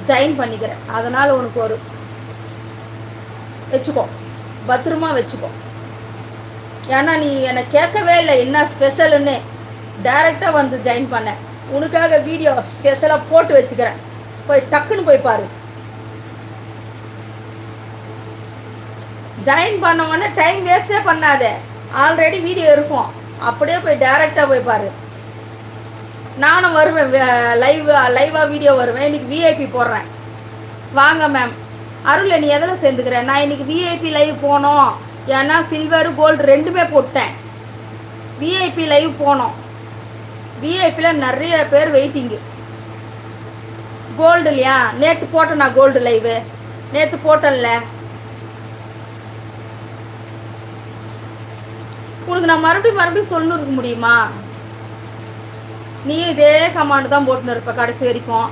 ஜாயின் பண்ணிக்கிற. அதனால் உனக்கு ஒரு வச்சுக்கோ, பத்திரமா வச்சுக்கோ. ஏன்னா நீ என்னை கேட்கவே இல்லை என்ன ஸ்பெஷலுன்னு. டைரெக்டாக வந்து ஜாயின் பண்ண. உனக்காக வீடியோ ஸ்பெஷலாக போட்டு வச்சுக்கிறேன், போய் டக்குன்னு போய் பாரு. ஜாயின் பண்ண உடனே டைம் வேஸ்ட்டே பண்ணாத. ஆல்ரெடி வீடியோ இருக்கும், அப்படியே போய் டைரெக்டாக போய் பாரு. நானும் வருவேன், லைவாக வீடியோ வருவேன். இன்றைக்கி விஐபி போடுறேன், வாங்க மேம். அருள், நீ எதில் சேர்ந்துக்கிறேன்? நான் இன்றைக்கி விஐபி லைவ் போனோம். ஏன்னா சில்வர் கோல்டு ரெண்டுமே போட்டேன். விஐபி லைவ் போனோம். விஐபியில் நிறைய பேர் வெயிட்டிங்கு. கோல்டு இல்லையா? நேற்று போட்டேன் நான் கோல்டு லைவு. நேற்று போட்டேன்ல. உனக்கு நான் மறுபடியும் சொல்லிருக்க முடியுமா? நீ இதே கமாண்டு தான் போட்டுன்னு இருப்ப கடைசி வரைக்கும்.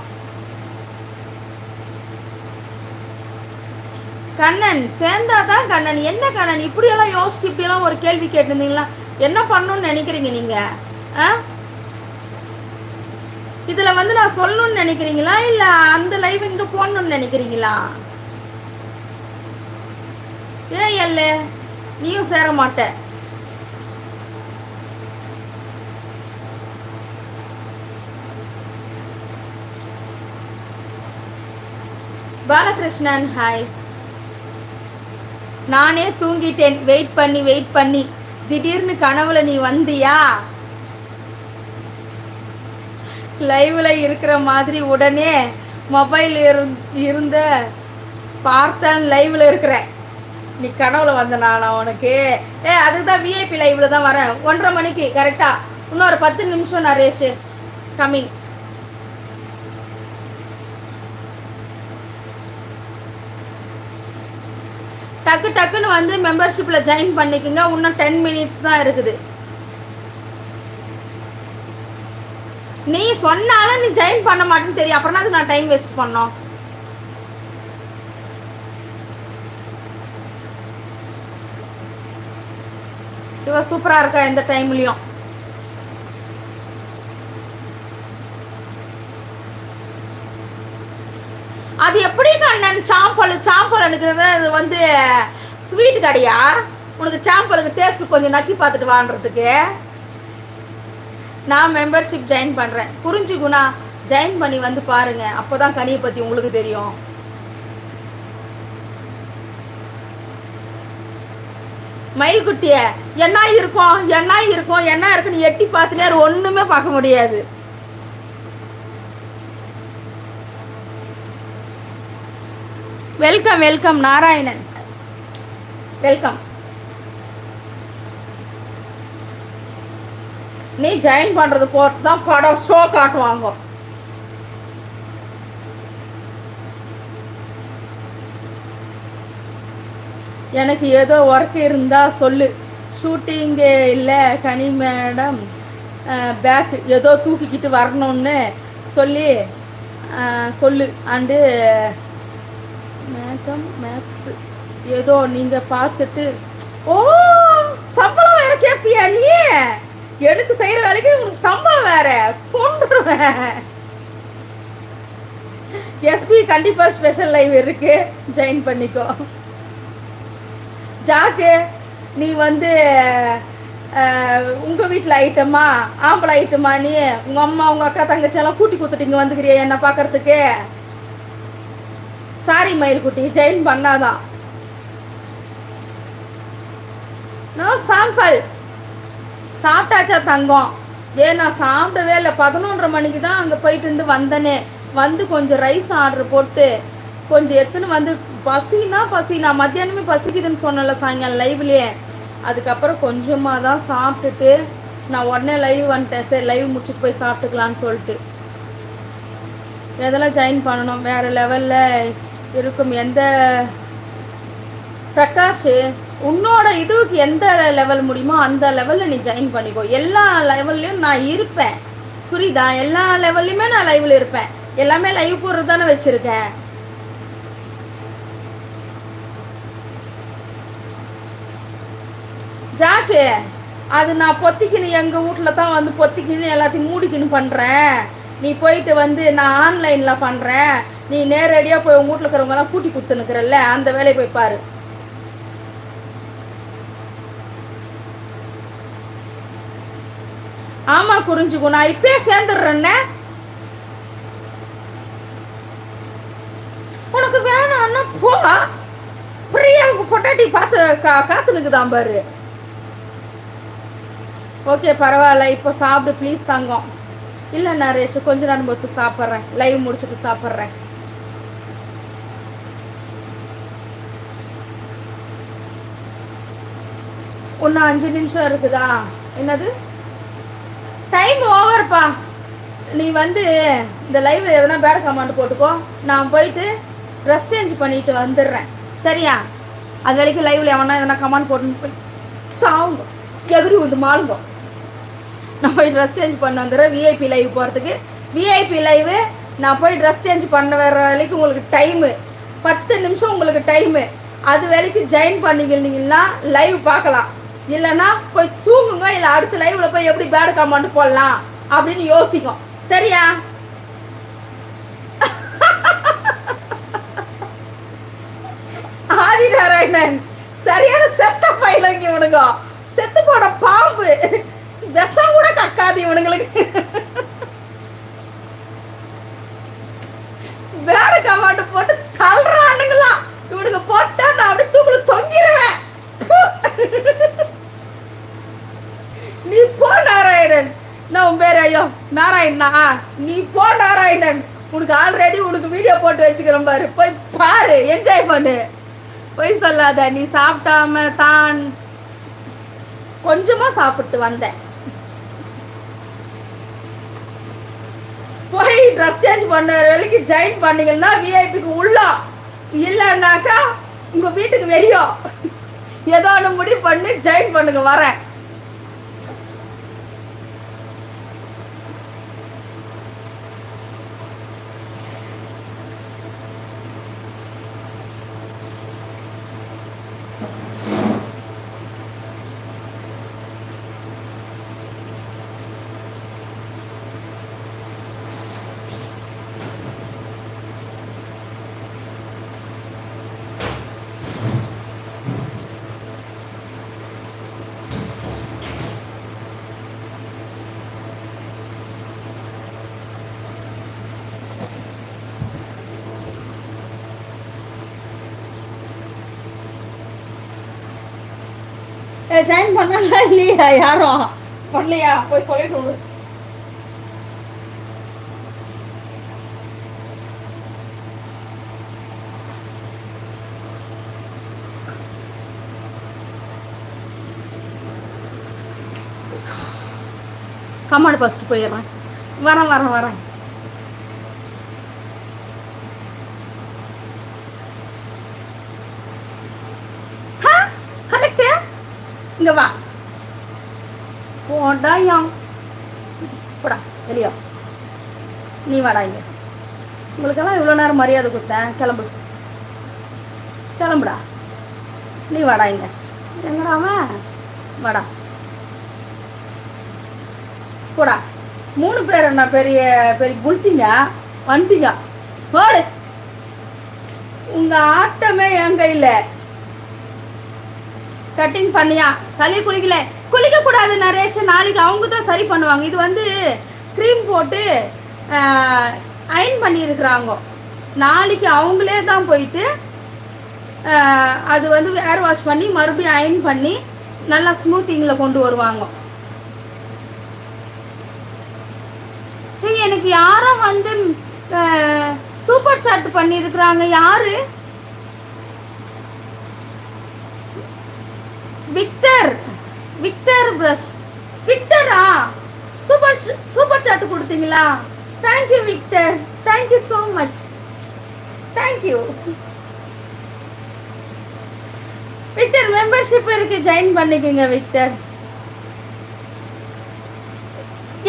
கண்ணன் சேர்ந்தாதான் கண்ணன். என்ன கண்ணன் இப்படியெல்லாம் யோசிச்சு இப்படியெல்லாம் ஒரு கேள்வி கேட்டிருந்தீங்களா? என்ன பண்ணணும்னு நினைக்கிறீங்க நீங்க? இதுல வந்து நான் சொல்லணும்னு நினைக்கிறீங்களா, இல்ல அந்த லைவ் இங்க போடணும்னு நினைக்கிறீங்களா? ஏன் இல்ல நீயும் சேர மாட்ட. பாலகிருஷ்ணன் ஹாய். நானே தூங்கிட்டேன் வெயிட் பண்ணி திடீர்னு கனவுல நீ வந்தியா? லைவ்ல இருக்கிற மாதிரி உடனே மொபைல் இருந்த பார்த்தேன் லைவ்ல இருக்கிற நீ கனவுல வந்த நான் உனக்கு அதுக்கு தான் விஐபி லைவ்ல தான் வரேன் 1:30 மணிக்கு கரெக்டா. இன்னொரு 10 நிமிஷம் நரேஷ் கம்மிங். டக்குன்னு வந்து மெம்பர்ஷிப்ல ஜாயின் பண்ணிக்கோங்க. இன்னும் 10 மினிட்ஸ் தான் இருக்குது. நீ சொன்னாலும் நீ ஜாயின் பண்ண மாட்டேன்னு தெரியும், அப்புறம் அது நான் டைம் வேஸ்ட் பண்ணோம். இவ சூப்பரா இருக்கா எந்த டைம்லயும். அது எப்படி கண்ணன் சாம்பல் எடுக்கிறது? அது வந்து ஸ்வீட் கடையா? உனக்கு சாம்பலுக்கு டேஸ்ட் கொஞ்சம் நக்கி பார்த்துட்டு வான்றதுக்கு நான் மெம்பர்ஷிப் ஜாயின் பண்ணுறேன். புரிஞ்சுக்குணா ஜாயின் பண்ணி வந்து பாருங்க, அப்போதான் கனியை பற்றி உங்களுக்கு தெரியும். மயில்குட்டிய என்ன இருக்குன்னு எட்டி பார்த்துட்டே ஒண்ணுமே பார்க்க முடியாது. Welcome Narayanan, welcome. நீ ஜாயின் பண்றது போட்டு தான் படம் ஷோ காட்டுவாங்க. எனக்கு ஏதோ ஒர்க் இருந்தா சொல்லு. ஷூட்டிங்கு இல்லை கனி மேடம், பேக் ஏதோ தூக்கிக்கிட்டு வரணும்னு சொல்லு அண்டு மேக்ஸ் ஏதோ நீங்கள் பார்த்துட்டு. ஓ, சம்பளம் வேற கேட்பியா நீ? எனக்கு செய்கிற வேலைக்கு உனக்கு சம்பளம் வேற கொண்டுருவேன். எஸ்பி கண்டிப்பாக ஸ்பெஷல் லைவ் இருக்கு, ஜாயின் பண்ணிக்கோ. ஜாக்கு நீ வந்து உங்கள் வீட்டில் ஐட்டமா ஆம்பளை ஐட்டமா? நீ உங்கள் அம்மா உங்கள் அக்கா தங்கச்சியெல்லாம் கூட்டி கொடுத்துட்டீங்க வந்துக்கிறியா என்ன பார்க்கறதுக்கு? சாரி மயில்குட்டி, ஜாயின் பண்ணாதான். நான் சாம்பிள் சாப்பிட்டாச்சா தங்கம்? நான் சாப்பிடவே இல்லை. 11:30 மணிக்கு தான் அங்கே போயிட்டு இருந்து வந்தனே. வந்து கொஞ்சம் ரைஸ் ஆர்டர் போட்டு கொஞ்சம் எத்தனை வந்து பசி நான் மத்தியானமே பசிக்குதுன்னு சொன்னல சாயங்காலம் லைவ்லேயே. அதுக்கப்புறம் கொஞ்சமாக தான் சாப்பிட்டுட்டு நான் உடனே லைவ் வந்துட்டேன். சரி லைவ் முடிச்சுட்டு போய் சாப்பிட்டுக்கலான்னு சொல்லிட்டு. எதெல்லாம் ஜாயின் பண்ணணும் வேறு லெவலில் இருக்கும். எந்த பிரகாஷ் உன்னோட இதுவுக்கு எந்த லெவல் முடியுமோ அந்த லெவலில் நீ ஜாயின் பண்ணிக்கோ. எல்லா லெவல்லையும் நான் இருப்பேன், புரியுதா? எல்லா லெவல்லையுமே நான் லைவில் இருப்பேன். எல்லாமே லைவ் போடுறது தானே வச்சுருக்கேன். ஜாக்கு அது நான் பொத்திக்கின்னு எங்கள் வீட்டில் தான் வந்து பொத்திக்கின்னு எல்லாத்தையும் மூடிக்கின்னு பண்ணுறேன். நீ போயிட்டு வந்து நான் ஆன்லைனில் பண்ணுறேன், நீ நேரடியாக போய் உங்கள் வீட்டில் இருக்கிறவங்கலாம் கூட்டி கொடுத்துனுக்குறல்ல, அந்த வேலையை போய் பாரு. ஆமாம் குறிஞ்சுக்கும், நான் இப்பயே சேர்ந்துடுறேன்னே. உனக்கு வேணான்னா போ. பிரியாவுக்கு பொட்டாட்டி பார்த்து காத்துனுக்குதான் பாரு. ஓகே பரவாயில்ல, இப்போ சாப்பிடு ப்ளீஸ் தங்கம். இல்லை நரேஷ் கொஞ்ச நேரம் பொறுத்து சாப்பிட்றேன், லைவ் முடிச்சுட்டு சாப்பிட்றேன். இன்னும் 5 நிமிஷம் இருக்குதா? என்னது டைம் ஓவர்ப்பா. நீ வந்து இந்த லைவ்ல எதனா பேட் கமெண்ட் போட்டுக்கோ, நான் போயிட்டு ட்ரெஸ் சேஞ்ச் பண்ணிட்டு வந்துடுறேன், சரியா? அது வரைக்கும் லைவ்ல எவனா எதனா கமெண்ட் போட்டுன்னு போய் சாவுங்க, எதிரி வந்து மாளுங்க. நான் போய் ட்ரெஸ் சேஞ்ச் பண்ண வந்துடுறேன் விஐபி லைவ் போகிறதுக்கு. விஐபி லைவு நான் போய் ட்ரெஸ் சேஞ்ச் பண்ண வர வரைக்கும் உங்களுக்கு டைமு 10 நிமிஷம் உங்களுக்கு டைமு. அது வரைக்கும் ஜாயின் பண்ணிக்கிறீங்கன்னா லைவ் பார்க்கலாம், இல்லைன்னா போய் தூங்குங்க. இல்லை அடுத்த லைவ்ல போய் எப்படி பேட் கமெண்ட் போடலாம் அப்படின்னு யோசிக்கும், சரியா? ஆதி நாராயணன் சரியான செத்த பயிலங்க இவனுங்க, செத்து போன பாம்பு, விஷம் கூட கக்காது இவனுங்களுக்கு. வேற கமாண்டு போட்டு தலை நீ போ நாராயணன். நான் உன் பேர் ஐயோ நாராயணா. நீ போ நாராயணன். உனக்கு ஆல்ரெடி உனக்கு வீடியோ போட்டு வச்சுக்கிறேன் பாரு, போய் பாரு, என்ஜாய் பண்ணு. போய் சொல்லாத. நீ சாப்பிட்டாம தான் கொஞ்சமா சாப்பிட்டு வந்தேன். போய் ட்ரெஸ் சேஞ்ச் பண்ண வேலைக்கு ஜாயின் பண்ணீங்கன்னா விஐபிக்கு உள்ள, இல்லைன்னாக்கா உங்க வீட்டுக்கு வெளியோ ஏதோ ஒன்று முடிவு பண்ணி ஜாயின் பண்ணுங்க. வரேன். ஜாயின் பண்ணாங்களா இல்லையா? யாரும் பண்ணலையா? போய் சொல்லிட்டு கமாண்டு ஃபஸ்ட்டு போயிடுறேன். வரேன். கரெக்டு. இங்க வா. போடா போடா வெளியா. நீ வாடா இங்க. உங்களுக்கெல்லாம் இவ்வளோ நேரம் மரியாதை கொடுத்தேன். கிளம்புடா. நீ வாடா இங்க. எங்கடா அவன்? வாடா போடா. 3 பேர் என்ன பெரிய பெரிய புல்த்திங்க வந்துட்டீங்க. போடு. உங்க ஆட்டமே என் கையில. கட்டிங் பண்ணியா? தலையை குளிக்க கூடாது நரேஷ். நாளைக்கு அவங்க தான் சரி பண்ணுவாங்க. இது வந்து க்ரீம் போட்டு அயன் பண்ணியிருக்கிறாங்க. நாளைக்கு அவங்களே தான் போயிட்டு அது வந்து ஏர் வாஷ் பண்ணி மறுபடியும் அயன் பண்ணி நல்லா ஸ்மூத்திங்கில் கொண்டு வருவாங்க. எனக்கு யாரும் வந்து சூப்பர் சாட் பண்ணியிருக்கிறாங்க. யாரு? Victor brush. விக்டரா? சூப்பர் சாட் கொடுத்தீங்களா? Thank you Victor. Thank you so much. Thank you Victor. Membership இருக்கு, ஜாயின் பண்ணிக்கோங்க விக்டர்.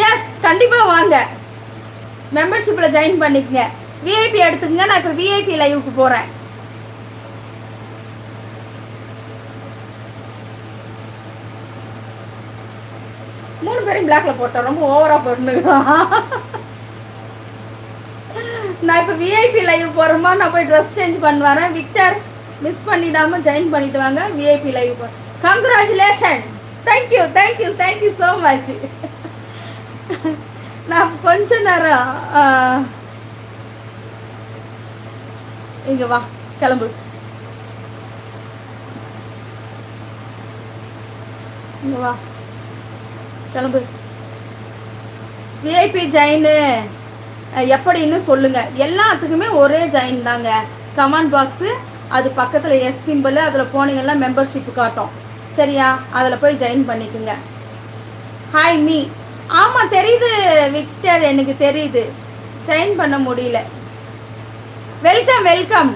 எஸ், கண்டிப்பா வாங்க. மெம்பர்ஷிப்ல ஜாயின் பண்ணிக்கங்க. விஐபி எடுத்துக்கங்க. நான் இப்போ விஐபி லைவுக்கு போறேன். பிளாக்ல போட்டேன். ரொம்ப ஓவரா போட்டுருக்கான். நான் இப்போ விஐபி லைவ் போறேமா. நான் போய் ட்ரெஸ் சேஞ்ச் பண்ண வரேன். விக்டர் மிஸ் பண்ணிடாம ஜாயின் பண்ணிட்டு வாங்க. விஐபி லைவ் போ. கங்க்ராச்சுலேஷன். Thank you so much. நான் கொஞ்ச நேரம் இங்க வா. கிளம்பு. இங்க வா. கிளம்பு. விஐபி ஜாயின்னு எப்படின்னு சொல்லுங்க. எல்லாத்துக்குமே ஒரே ஜாயின் தாங்க. கமெண்ட் பாக்ஸு அது பக்கத்தில் எஸ் சிம்பிள், அதில் போனீங்கன்னா மெம்பர்ஷிப் காட்டும். சரியா? அதில் போய் ஜாயின் பண்ணிக்கோங்க. Hi me. ஆமாம் தெரியுது விக்டர், எனக்கு தெரியுது. ஜாயின் பண்ண முடியல. வெல்கம்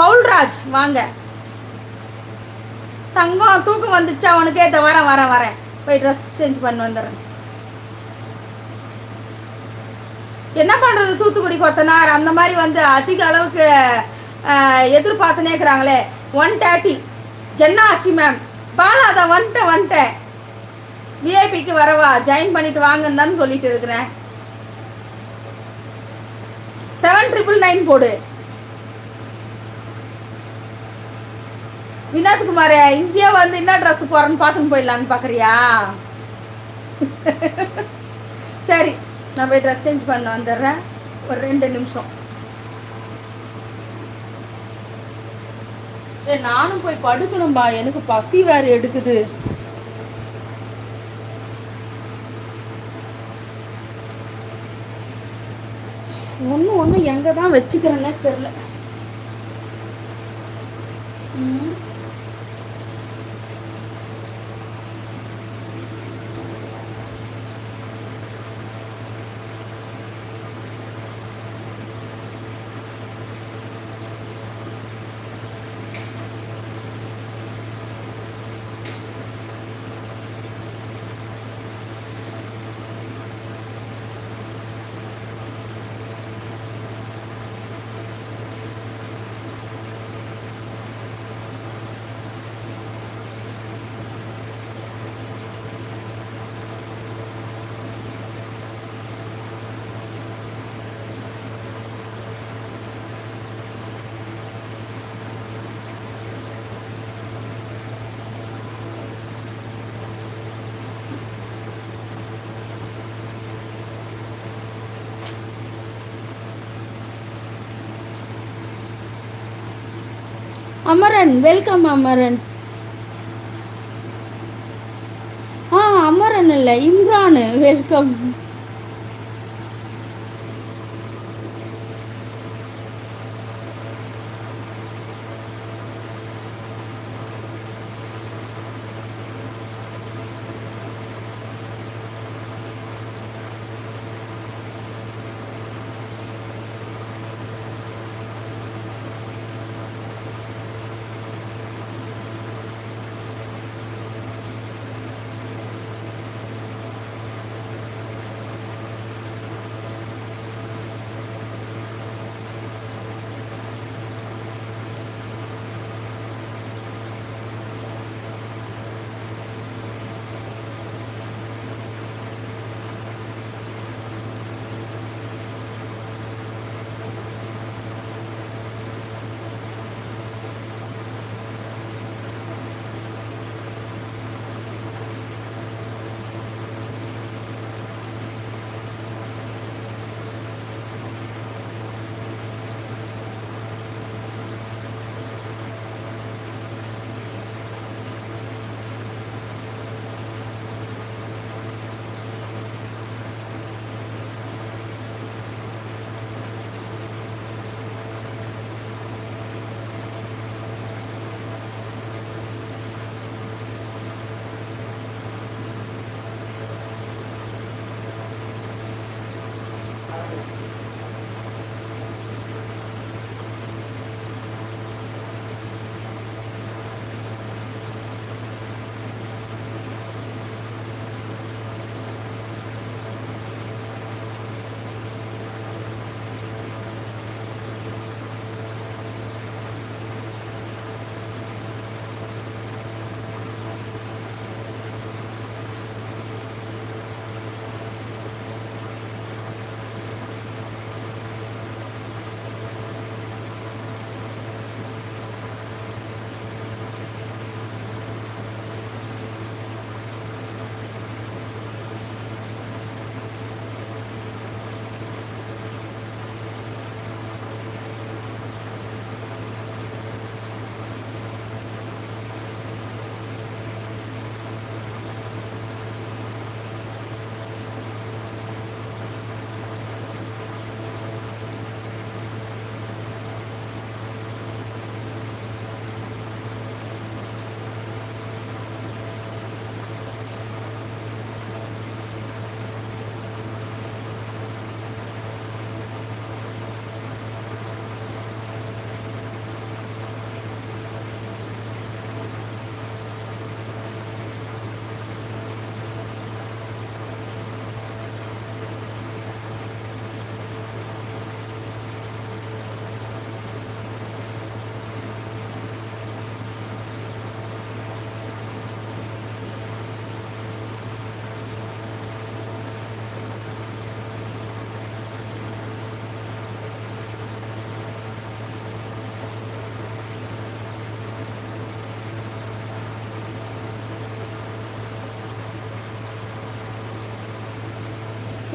பவுல்ராஜ் வாங்க. தங்கம் தூக்கம் வந்துச்சா உனக்கு? வரேன். போய் ட்ரெஸ் சேஞ்ச் பண்ணி வந்துடுறேன். என்ன பண்ணுறது? தூத்துக்குடி கொத்தனார் அந்த மாதிரி வந்து அதிக அளவுக்கு எதிர்பார்த்துனே இருக்கிறாங்களே. 130 என்ன ஆச்சு மேம்? பாலா தான் வந்துட்டேன். விஐபிக்கு வரவா? ஜாயின் பண்ணிட்டு வாங்கன்னு தான் சொல்லிட்டு இருக்கிறேன். 7999 போடு. வினோத்குமார் இங்கேயே வந்து என்ன ட்ரெஸ் போறேன்னு பார்த்துன்னு போயிடலான்னு பார்க்குறியா? சரி, நான் போய் ட்ரெஸ் சேஞ்ச் பண்ண வந்துடுறேன். ஒரு 2 நிமிஷம். நானும் போய் படுக்கணும்பா. எனக்கு பசி வேறு எடுக்குது. ஒன்று ஒன்று எங்கே தான் வச்சுக்கிறேன்னே தெரில. அமரன், வெல்கம் அமரன். அமரன் இல்லை, இம்ரான், வெல்கம்.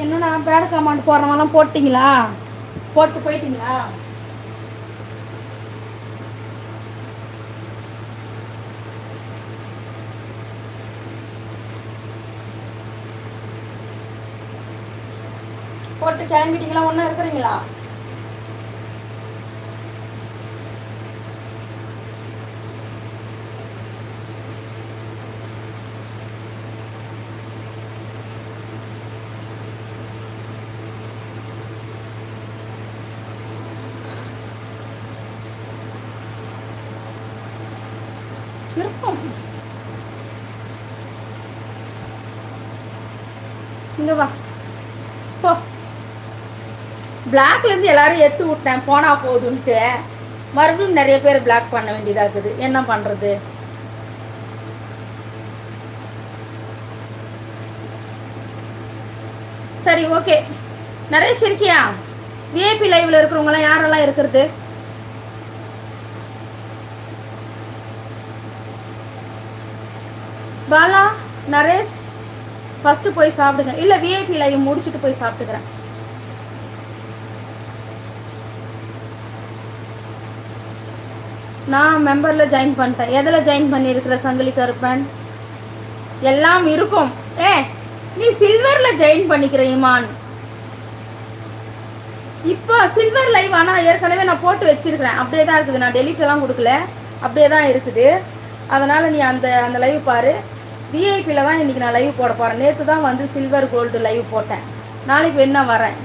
என்னண்ணா பேட் கமாண்ட் போடுறவங்களாம் போட்டிங்களா? போட்டு போயிட்டீங்களா? போட்டு கிளம்பிட்டீங்களா? ஒன்றா இருக்கிறீங்களா? இருக்கும். இங்க வா போ. பிளாக்லேருந்து எல்லாரும் எடுத்து விட்டேன் போனா போதுன்ட்டு. மறுபடியும் நிறைய பேர் பிளாக் பண்ண வேண்டியதாக இருக்குது. என்ன பண்ணுறது? சரி ஓகே. நரேஷ் இருக்கியா? விஐபி லைவ்ல இருக்கிறவங்களாம் யாரெல்லாம் இருக்கிறது? பாலா, நரேஷ் ஃபர்ஸ்ட் போய் சாப்பிடுங்க. இல்லை விஐபி லைவ் முடிச்சுட்டு போய் சாப்பிட்டுக்கிறேன். நான் மெம்பரில் ஜாயின் பண்ணிட்டேன். எதில் ஜாயின் பண்ணியிருக்கிற சங்கிலி கருப்பன்? எல்லாம் இருக்கும். நீ சில்வரில் ஜாயின் பண்ணிக்கிற இமான். இப்போ சில்வர் லைவ் ஆனால் ஏற்கனவே நான் போட்டு வச்சிருக்கிறேன். அப்படியே தான் இருக்குது. நான் டெலிட் எல்லாம் கொடுக்கல, அப்படியே தான் இருக்குது. அதனால் நீ அந்த அந்த லைவ் பாரு. விஐபியில் தான் இன்றைக்கி நான் லைவ் போட போகிறேன். நேற்று தான் வந்து சில்வர் கோல்டு லைவ் போட்டேன். நாளைக்கு என்ன வரேன்.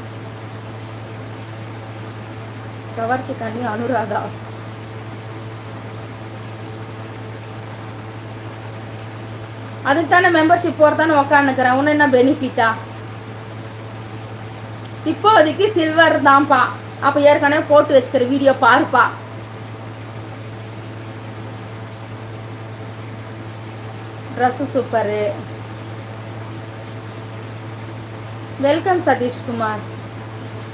கவர்ச்சி கண்ணி அனுராதா. அதுக்கு தானே மெம்பர்ஷிப் போகிறதானே உக்காந்துக்கிறேன். ஒன்று என்ன பெனிஃபிட்டா? இப்போதைக்கு சில்வர் தான்ப்பா. அப்போ ஏற்கனவே போட்டு வச்சுக்கிற வீடியோ பாருப்பா. Dress super. வெல்கம் சதீஷ்குமார்.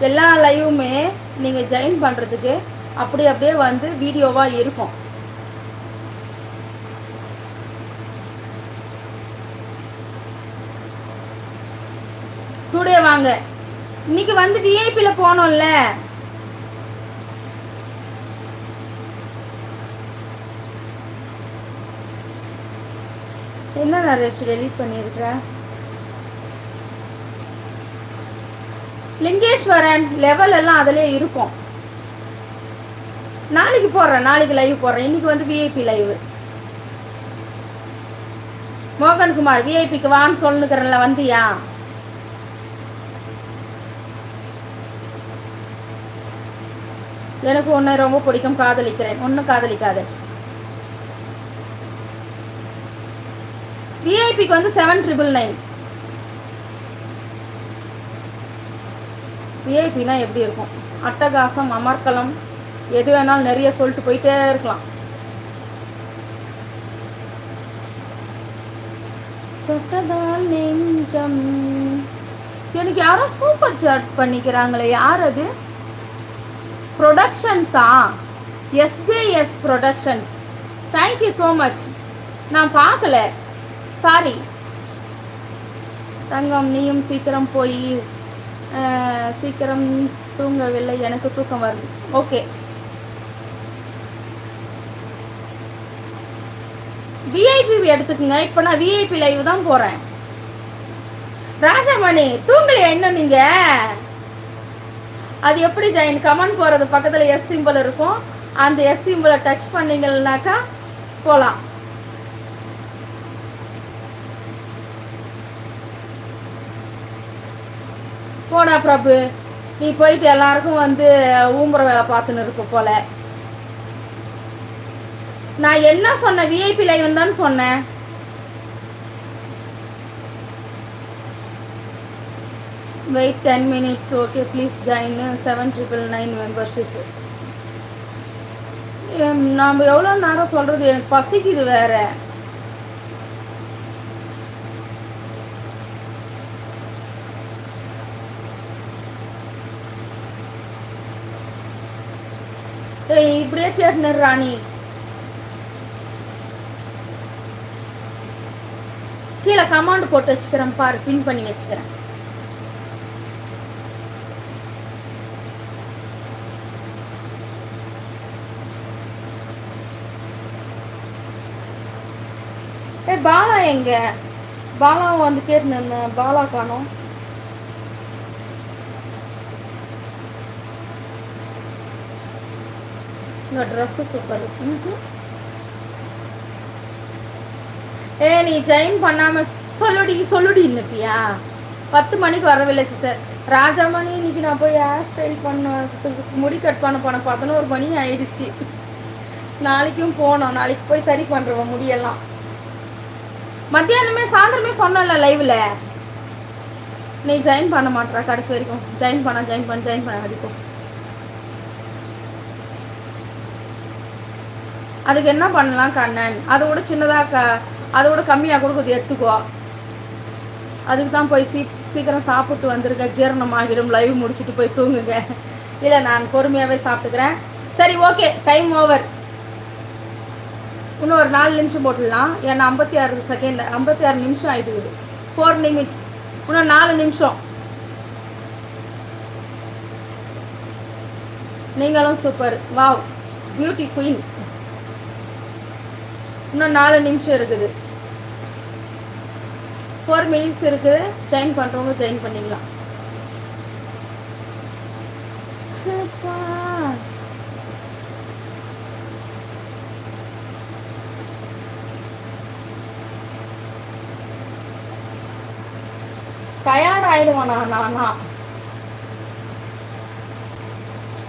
எல்லா லைவுமே நீங்கள் ஜாயின் பண்ணுறதுக்கு அப்படியே வந்து வீடியோவாக இருக்கும். டுடே வாங்க. இன்னைக்கு வந்து விஐபியில் போனோம்ல. என்ன நரேஷ் டெலீட் பண்ணியிருக்கிற? லிங்கேஸ்வரன் லெவல் எல்லாம் அதிலே இருக்கும். நாளைக்கு போடுறேன், நாளைக்கு லைவ் போடுறேன். இன்னைக்கு வந்து விஐபி லைவ். மோகன்குமார் விஐபிக்கு வான்னு சொல்லுக்கிறேன்ல, வந்தியா? எனக்கு ஒன்று ரொம்ப பிடிக்கும், காதலிக்கிறேன். ஒன்றும் காதலிக்காத. விஐபிக்கு வந்து 7999. விஐபினா எப்படி இருக்கும்? அட்டகாசம், அமர்க்கலம், எது வேணாலும் நிறைய சொல்லிட்டு போயிட்டே இருக்கலாம். தொட்டதால் நெஞ்சம். எனக்கு யாரோ சூப்பர் சாட் பண்ணிக்கிறாங்களே, யார் அது? ப்ரொடக்ஷன்ஸா? SJS productions. Thank you so much. நான் பார்க்கல, சாரி. தங்கம், நீயும் சீக்கிரம் போய் சீக்கிரம் தூங்கவில்லை, எனக்கு தூக்கம் வருது. ஓகே. விஐபி எடுத்துக்கோங்க. இப்போ நான் விஐபி லைவ் தான் போகிறேன். ராஜாமணி தூங்கலையா இன்னும் நீங்க? அது எப்படி ஜாயின்? கமெண்ட் போகிறது பக்கத்தில் எஸ் சிம்பிள் இருக்கும். அந்த எஸ் சிம்பிளை டச் பண்ணீங்கன்னாக்கா போகலாம். போடா பிரபு, நீ போயிட்டு எல்லாருக்கும் வந்து ஊம்புற வேலை பார்த்துன்னு இருக்க போல. நான் என்ன சொன்னேன்? விஐபி லைவ் தான் சொன்னேன். Wait 10 minutes. Okay, please join 7999 membership. நாம் எவ்வளோ நேரம் சொல்கிறது? எனக்கு பசிக்குது வேற. இப்படியே கேட்டுன்னு ராணி. கீழே கமாண்ட் போட்டு வச்சுக்கிறேன் பாரு, பின் பண்ணி வச்சுக்கிறேன். பாலா எங்க? பாலாவும் வந்து கேட்டுன்னு இருந்தேன், பாலா காணோம். இந்த ட்ரெஸ்ஸு சூப்பர். நீ ஜாயின் பண்ணாமல் சொல்லுடி இன்னப்பியா 10 மணிக்கு வரவில்லை சிஸ்டர். ராஜாமணி இன்னைக்கு நான் போய் ஹேர் ஸ்டைல் பண்ணதுக்கு முடி கட் பண்ண போனேன். 11 மணி ஆயிடுச்சு. நாளைக்கும் போனோம். நாளைக்கு போய் சரி பண்ணுறோம் முடியெல்லாம். மத்தியானமே சாயந்தரமே சொன்னல லைவில் நீ ஜாயின் பண்ண மாட்டேற கடைசி வரைக்கும். ஜாயின் பண்ண வரைக்கும் அதுக்கு என்ன பண்ணலாம் கண்ணன்? அதை விட சின்னதாக அதை விட கம்மியாக கொடுக்குது எடுத்துக்கோ. அதுக்கு தான் போய் சீக்கிரம் சாப்பிட்டு வந்துருங்க. ஜீரணமாகிடும். லைவ் முடிச்சுட்டு போய் தூங்குங்க. இல்லை நான் பொறுமையாகவே சாப்பிட்டுக்கிறேன். சரி ஓகே, டைம் ஓவர். இன்னும் ஒரு 4 நிமிஷம் போட்டுடலாம். ஏன்னா 56 செகண்ட் 56 நிமிஷம் ஆகிடுது. 4 நிமிட்ஸ். இன்னும் 4 நிமிஷம். நீங்களும் சூப்பர். Wow, beauty queen. இன்னும் 4 நிமிஷம் இருக்குது. 4 மினிட்ஸ் இருக்குது. ஜாயின் பண்ணுறவங்க ஜாயின் பண்ணிக்கலாம். டயர்ட் ஆயிடுவானா நானா?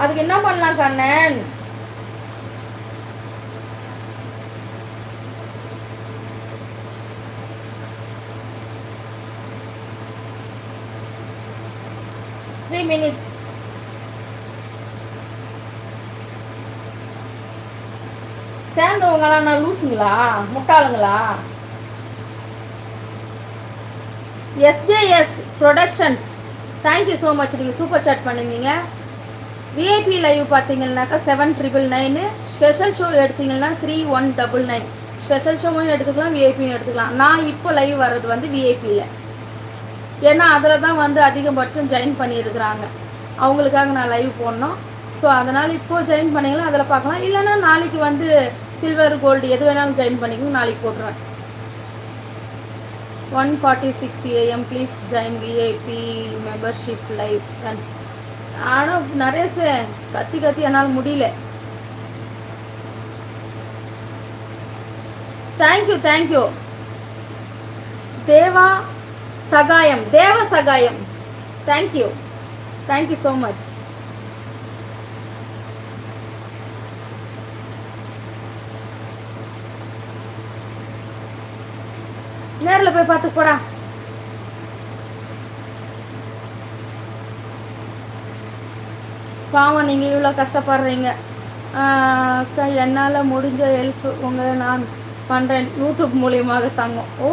அதுக்கு என்ன பண்ணலாம் கண்ணன்? மினிட்ஸ். சேர்ந்தவங்களா நான் லூசுங்களா முட்டாளுங்களா? SJS productions thank you so much. நீங்கள் சூப்பர் சாட் பண்ணியிருந்தீங்க. விஐபி லைவ் பார்த்தீங்கன்னாக்கா 7999. ஸ்பெஷல் ஷோ எடுத்தீங்கன்னா 3199. ஸ்பெஷல் ஷோவும் எடுத்துக்கலாம், விஐபியும் எடுத்துக்கலாம். நான் இப்போ லைவ் வர்றது வந்து விஐபியில். ஏன்னா அதில் தான் வந்து அதிகபட்சம் ஜாயின் பண்ணியிருக்கிறாங்க. அவங்களுக்காக நான் லைவ் போடணும். ஸோ அதனால் இப்போது ஜாயின் பண்ணிக்கலாம், அதில் பார்க்கலாம். இல்லைன்னா நாளைக்கு வந்து சில்வர் கோல்டு எது வேணாலும் ஜாயின் பண்ணிக்கணும். நாளைக்கு போட்டுருவேன். 1:46 AM please join VIP membership live friends. ஆனால் நிறைய கத்தி என்னால் முடியல. தேங்க்யூ தேவ சகாயம். Thank you so much. நேரில் போய் பார்த்து போடா. பாவம், நீங்கள் இவ்வளோ கஷ்டப்படுறீங்க. அக்கா, என்னால் முடிஞ்ச ஹெல்ப் உங்களை நான் பண்ணுறேன் யூடியூப் மூலியமாக தங்கும். ஓ,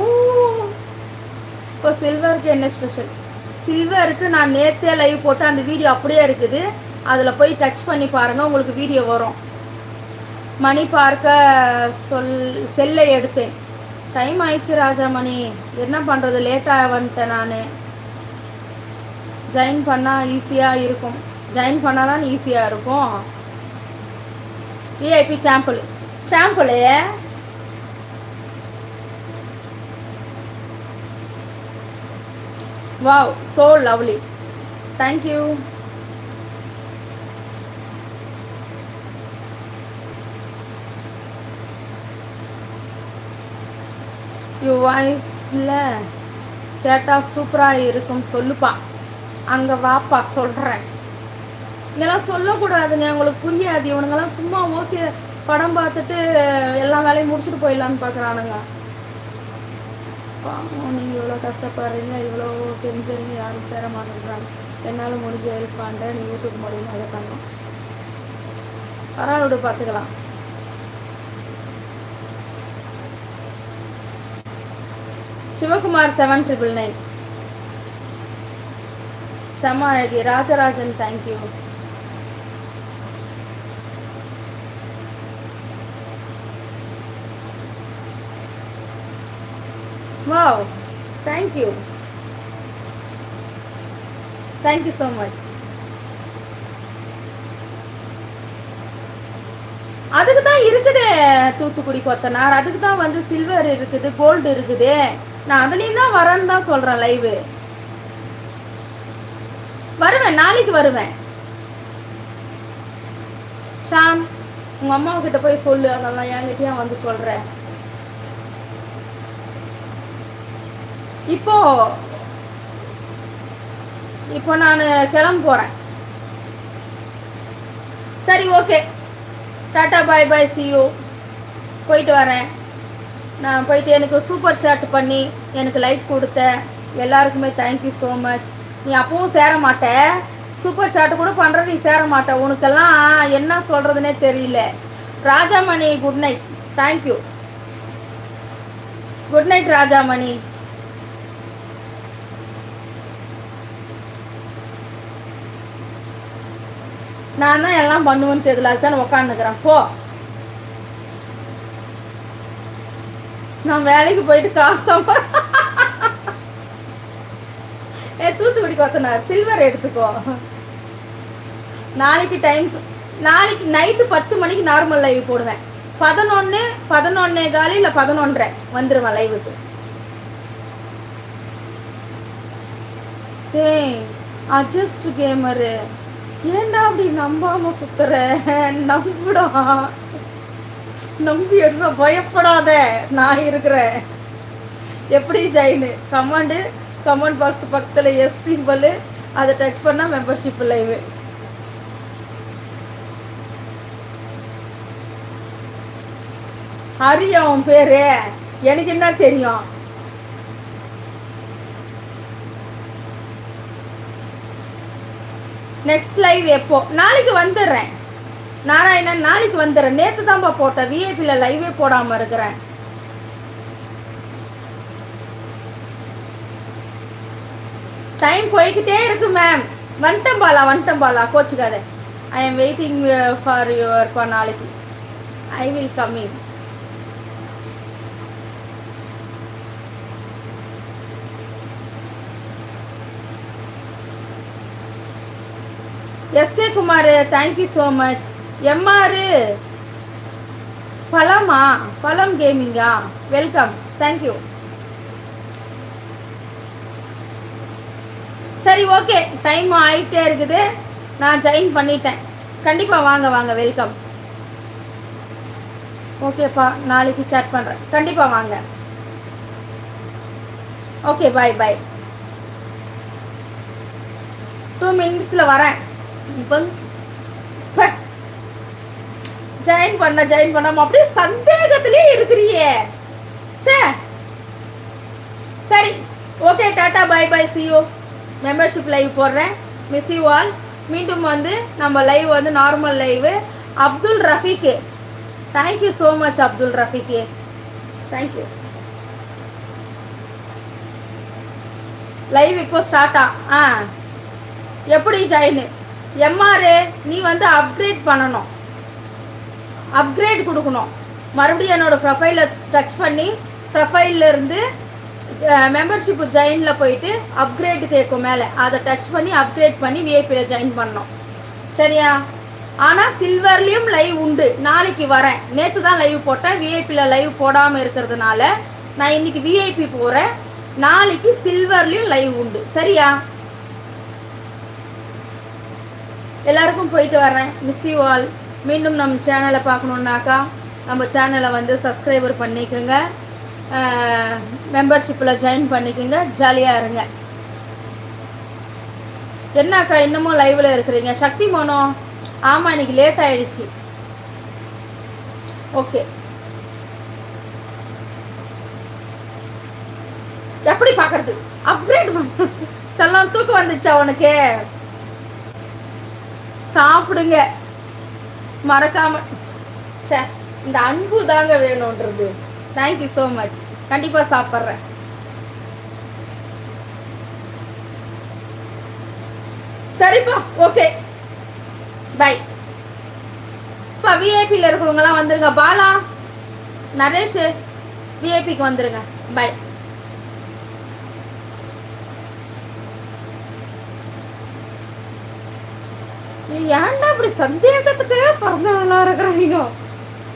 இப்போ சில்வருக்கு என்ன ஸ்பெஷல்? சில்வருக்கு நான் நேற்றே லைவ் போட்டு அந்த வீடியோ அப்படியே இருக்குது. அதில் போய் டச் பண்ணி பாருங்கள், உங்களுக்கு வீடியோ வரும். மணி பார்க்க செல்லை எடுத்தேன். டைம் ஆயிடுச்சு ராஜாமணி. என்ன பண்ணுறது, லேட்டாக வந்துட்டேன் நான். ஜாயின் பண்ணால் ஈஸியாக இருக்கும். ஜாயின் பண்ணால் தான் ஈஸியாக இருக்கும். VIP sample wow, so lovely. Thank you. your voice-ல கேட்டால் சூப்பராக இருக்கும். சொல்லுப்பா, அங்கே வாப்பா சொல்கிறேன். இதெல்லாம் சொல்லக்கூடாதுங்க, உங்களுக்கு புரியாது. இவனுங்கெல்லாம் சும்மா ஓசிய படம் பார்த்துட்டு எல்லா வேலையும் முடிச்சுட்டு போயிடலான்னு பார்க்குறானுங்க. நீங்கள் இவ்வளோ கஷ்டப்படுறீங்க, இவ்வளோ தெரிஞ்சவங்க யாரும் சேர மாட்டேங்கிறாங்க. என்னால் முடிஞ்ச ஹெல்ப் பண்ணுறேன். நீ யூடியூப் மூலியமாக அதை பண்ணணும். பரவாயில்ல, பார்த்துக்கலாம். சிவகுமார் 7999. செம அழகி. Rajarajan thank you. wow, thank you so much. அதுக்கு தான் இருக்குது தூத்துக்குடி கொத்தனார். அதுக்கு தான் வந்து சில்வர் இருக்குது, கோல்டு இருக்குது. நான் அதுலேயும் தான் வரேன்னு தான் சொல்கிறேன். லைவு வருவேன், நாளைக்கு வருவேன். ஷாம் உங்கள் அம்மாவுக்கிட்ட போய் சொல்லு, அதெல்லாம் என்கிட்டயும் வந்து சொல்கிற. இப்போ இப்போ நான் கிளம்ப போகிறேன். சரி, okay, tata, bye bye, see you. போயிட்டு வரேன். நான் போயிட்டு எனக்கு சூப்பர் சாட் பண்ணி எனக்கு லைக் கொடுத்த எல்லாருக்குமே தேங்க்யூ ஸோ மச். நீ அப்பவும் சேர மாட்ட, சூப்பர் சாட்டு கூட பண்ணுற, நீ சேர மாட்ட. உனக்கெல்லாம் என்ன சொல்கிறதுனே தெரியல. Rajamani, good night. Thank you. Good night Rajamani. நான் தான் எல்லாம் பண்ணுவேன்னு தெரியல, அதுதான் உக்காந்துக்கிறேன். போ, நான் வேலைக்கு போயிட்டு காசு தூத்துக்குடி கொத்தனார் சில்வர் எடுத்துக்கோ. நாளைக்கு டைம்ஸ், நாளைக்கு நைட்டு 10 மணிக்கு நார்மல் லைவ் போடுவேன். 11 காலி இல்லை 11:30 வந்துடுவேன் லைவுக்கு. ஏய் அட்ஜஸ்ட் கேமரு, ஏன்டா அப்படி நம்பாம சுத்துற? நம்புடா, நம்பி எடுற, பயப்படாத, நான் இருக்கிறேன். எப்படி ஜாயின்? கமெண்ட் பாக்ஸ் பக்கத்தில் எஸ் சிம்பிள், அதை டச் பண்ணால் மெம்பர்ஷிப் லைவ். ஹரியா உன் பேரு? எனக்கு என்ன தெரியும்? நெக்ஸ்ட் லைவ் எப்போ? நாளைக்கு வந்துடுறேன் நாராயணன், நாளைக்கு வந்துடுறேன். நேற்று தான்ப்பா போட்டேன், விஐபியில் லைவே போடாமல் இருக்கிறேன். டைம் போய்கிட்டே இருக்கு மேம். வந்துட்டேன் பாலா, கோச்சுக்காத. I am waiting for your பா. நாளைக்கு I will come in. SK Kumar, thank you so much. MR பழம் கேமிங்கா, வெல்கம், தேங்க்யூ. சரி, ஓகே, டைம் ஆகிட்டே இருக்குது, நான் ஜாயின் பண்ணிட்டேன். கண்டிப்பாக வாங்க, வெல்கம். ஓகேப்பா, நாளைக்கு சேட் பண்ணுறேன், கண்டிப்பாக வாங்க. ஓகே, பாய். 2 மினிட்ஸில் வரேன். இப்போ ஜாயின் பண்ணாம அப்படியே சந்தேகத்திலே இருக்கிறியே. சரி, okay, tata, bye, see you. Membership live போடுறேன். Miss you all. மீண்டும் வந்து நம்ம லைவ் வந்து normal live. Abdul Rafeek, thank you so much. Abdul Rafeek, thank you. Live இப்போ ஸ்டார்ட்டா? எப்படி ஜாயின்? எம்ஆர், நீ வந்து அப்கிரேட் பண்ணணும், அப்கிரேட் கொடுக்கணும். மறுபடியும் என்னோட ப்ரொஃபைலை டச் பண்ணி ப்ரொஃபைல்லேருந்து மெம்பர்ஷிப்பு ஜாயினில் போயிட்டு அப்கிரேட் கேட்கும் மேலே, அதை டச் பண்ணி அப்கிரேட் பண்ணி விஐபியில் ஜாயின் பண்ணணும், சரியா? ஆனால் சில்வர்லேயும் லைவ் உண்டு. நாளைக்கு வரேன். நேற்று தான் லைவ் போட்டேன், விஐபியில் லைவ் போடாமல் இருக்கிறதுனால நான் இன்றைக்கி விஐபி போகிறேன். நாளைக்கு சில்வர்லேயும் லைவ் உண்டு, சரியா? எல்லாருக்கும் போயிட்டு வரேன். Miss you all. மீண்டும் நம்ம சேனலை பார்க்கணுன்னாக்கா நம்ம சேனலை வந்து சப்ஸ்கிரைபர் பண்ணிக்கோங்க, மெம்பர்ஷிப்பில் ஜாயின் பண்ணிக்கோங்க, ஜாலியாக இருங்க. என்னக்கா இன்னமும் லைவில் இருக்கிறீங்க? சக்தி மோனோ, ஆமாம், இன்னைக்கு லேட் ஆயிடுச்சு. ஓகே, எப்படி பார்க்கறது? அப்கிரேட் சொல்லலாம். தூக்கம் வந்துச்சா உனக்கு? சாப்பிடுங்க மறக்காம. இந்த அன்பு தாங்க வேணும்ன்றது. Thank you so much. கண்டிப்பாக சாப்பிட்றேன். சரிப்பா, ஓகே, பை. இப்போ விஐபியில் இருக்கிறவங்களாம் வந்துருங்க. பாலா, நரேஷ், விஐபிக்கு வந்துருங்க. பை. ஏன்டா அப்படி சந்தேகத்துக்கு பிறந்தவங்களா இருக்கிறீங்க?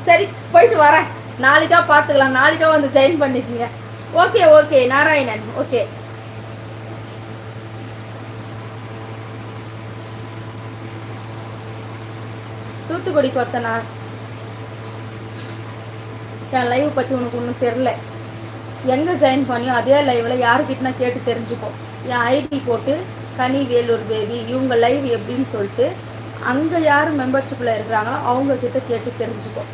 சரி, போயிட்டு வரேன். நாளைக்கா பார்த்துக்கலாம். நாளைக்கா வந்து ஜாயின் பண்ணிக்கோங்க. Okay, Narayanan, okay. தூத்துக்குடி கொத்தனார், என் லைவ் பற்றி உனக்கு ஒன்றும் தெரில. எங்கே ஜாயின் பண்ணியோ அதே லைவில் யாருக்கிட்டனா கேட்டு தெரிஞ்சுக்கோ. என் ஐடி போட்டு கனி வேலூர் பேபி இவங்க லைவ் எப்படின்னு சொல்லிட்டு அங்கே யார் மெம்பர்ஷிப்பில் இருக்கிறாங்களோ அவங்கக்கிட்ட கேட்டு தெரிஞ்சுக்கோ.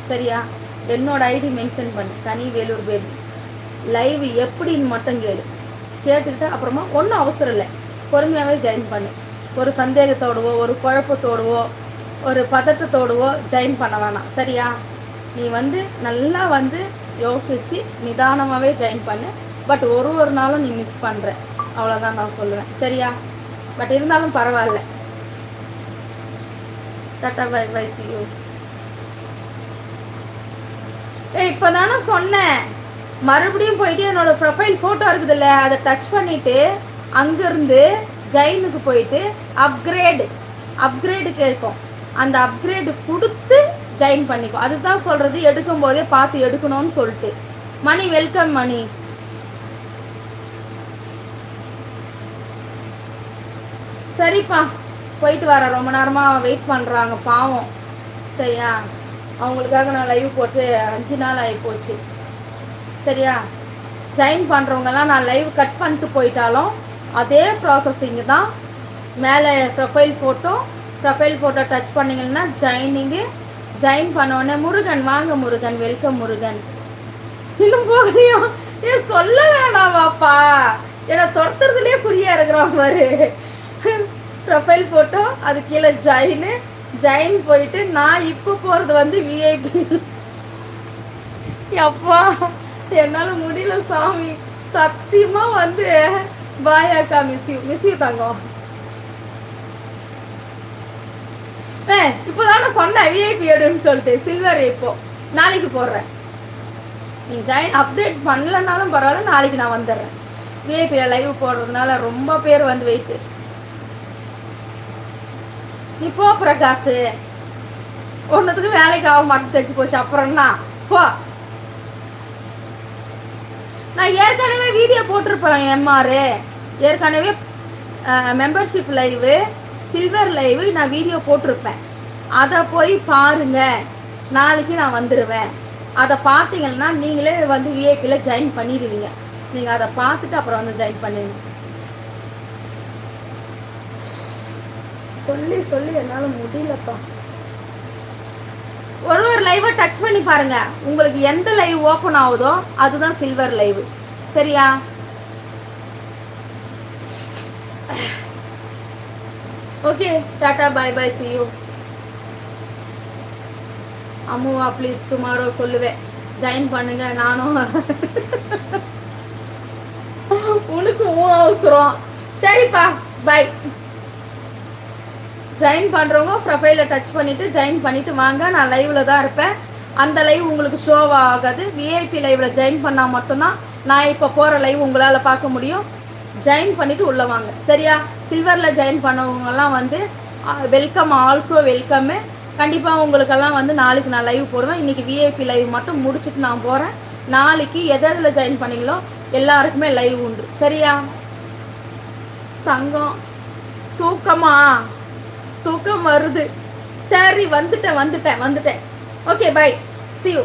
சரியா? என்னோட ஐடி மென்ஷன் பண்ணு, கனி வேலூர் பேபி. லைவ் எப்படின்னு மட்டும் கேட்டுக்கிட்டு அப்புறமா ஒன்றும் அவசரம் இல்லை, பொறுமையாகவே ஜாயின் பண்ணு. ஒரு சந்தேகத்தோடவோ ஒரு குழப்பத்தோடவோ ஒரு பதட்டத்தோடவோ ஜாயின் பண்ண வேணாம். சரியா? நீ நல்லா யோசித்து நிதானமாகவே ஜாயின் பண்ணு. பட் ஒரு நாளும் நீ மிஸ் பண்ணுற, அவ்வளோதான் நான் சொல்லுவேன். சரியா? பட் இருந்தாலும் பரவாயில்ல. Tata bye bye, see you. இப்போ தானே சொன்னேன், மறுபடியும் போயிட்டு என்னோட ப்ரொஃபைல் ஃபோட்டோ இருக்குதுல்ல அதை டச் பண்ணிவிட்டு அங்கேருந்து ஜெயினுக்கு போயிட்டு அப்கிரேடு கேட்கும். அந்த அப்கிரேடு கொடுத்து ஜாயின் பண்ணிக்கோ. அதுதான் சொல்கிறது, எடுக்கும் போதே பார்த்து எடுக்கணும்னு சொல்லிட்டு. மணி வெல்கம் மணி. சரிப்பா, போயிட்டு வர. ரொம்ப நேரமாக வெயிட் பண்ணுறாங்க பாவம். சரியா? அவங்களுக்காக நான் லைவ் போட்டு 5 நாள் ஆகி போச்சு. சரியா? ஜாயின் பண்ணுறவங்கெல்லாம் நான் லைவ் கட் பண்ணிட்டு போயிட்டாலும் அதே ப்ராசஸிங்கு தான். மேலே ப்ரொஃபைல் ஃபோட்டோ டச் பண்ணிங்கன்னா ஜாயின் பண்ணோடனே முருகன் வாங்க முருகன், வெல்கம் முருகன். இன்னும் போகலையும் ஏன் சொல்ல வேணாமாப்பா, என்னை துரத்துறதுலேயே குறியா இருக்கிறான் பாரு. ப்ரொஃபைல் ஃபோட்டோ அது கீழே ஜாயின் போயிட்டு நான் இப்போ போகிறது விஐபி. அப்பா என்னால் முடியல சாமி, சத்தியமாக பாய் அக்கா, மிஸ் யூ தங்கம். இப்போதான் நான் சொன்னேன் விஐபி எடுன்னு சொல்லிட்டு. சில்வர் இப்போ நாளைக்கு போடுறேன். நீ ஜாயின் அப்டேட் பண்ணலனாலும் பரவாயில்ல, நாளைக்கு நான் வந்துடுறேன். விஐபியில் லைவ் போடுறதுனால ரொம்ப பேர் வெயிட்டு. நீ போ பிரகாஷ், ஒன்றுத்துக்கு வேலைக்கு ஆக மாட்டேன் தெரிஞ்சு போச்சு. அப்புறம்னா போ. நான் ஏற்கனவே வீடியோ போட்டிருப்பேன் எம்ஆர், ஏற்கனவே மெம்பர்ஷிப் லைவு சில்வர் லைவு நான் வீடியோ போட்டிருப்பேன். அதை போய் பாருங்க, நாளைக்கு நான் வந்துடுவேன். அதை பார்த்தீங்கன்னா நீங்களே விஐபியில் ஜாயின் பண்ணிடுவீங்க. நீங்கள் அதை பார்த்துட்டு அப்புறம் ஜாயின் பண்ணுவீங்க. சொல்லி என்னால் முடியலப்பா. ஒரு லைவை டச் பண்ணி பாருங்க, உங்களுக்கு எந்த லைவ் ஓப்பன் ஆகுதோ அதுதான் சில்வர் லைவ். சரியா? Okay, tata bye bye, see you. அம்முவா ப்ளீஸ் டுமாரோ சொல்லுவேன், ஜாயின் பண்ணுங்க. நானும் உனக்கு அவசரம். சரிப்பா, பை. ஜாயின் பண்ணுறவங்க ப்ரொஃபைலை டச் பண்ணிவிட்டு ஜாயின் பண்ணிவிட்டு வாங்க. நான் லைவில் தான் இருப்பேன். அந்த லைவ் உங்களுக்கு ஷோவாக ஆகாது. விஐபி லைவில் ஜாயின் பண்ணால் மட்டும்தான் நான் இப்போ போகிற லைவ் உங்களால் பார்க்க முடியும். ஜாயின் பண்ணிவிட்டு உள்ளே வாங்க. சரியா? சில்வரில் ஜாயின் பண்ணவங்கெல்லாம் வெல்கம், ஆல்சோ வெல்கம்மு. கண்டிப்பாக உங்களுக்கெல்லாம் நாளைக்கு நான் லைவ் போடுவேன். இன்றைக்கி விஐபி லைவ் மட்டும் முடிச்சுட்டு நான் போகிறேன். நாளைக்கு எதில் ஜாயின் பண்ணிங்களோ எல்லாருக்குமே லைவ் உண்டு. சரியா? தங்கம் தூக்கம் வருது. சரி, வந்துட்டேன். Okay, bye, see you.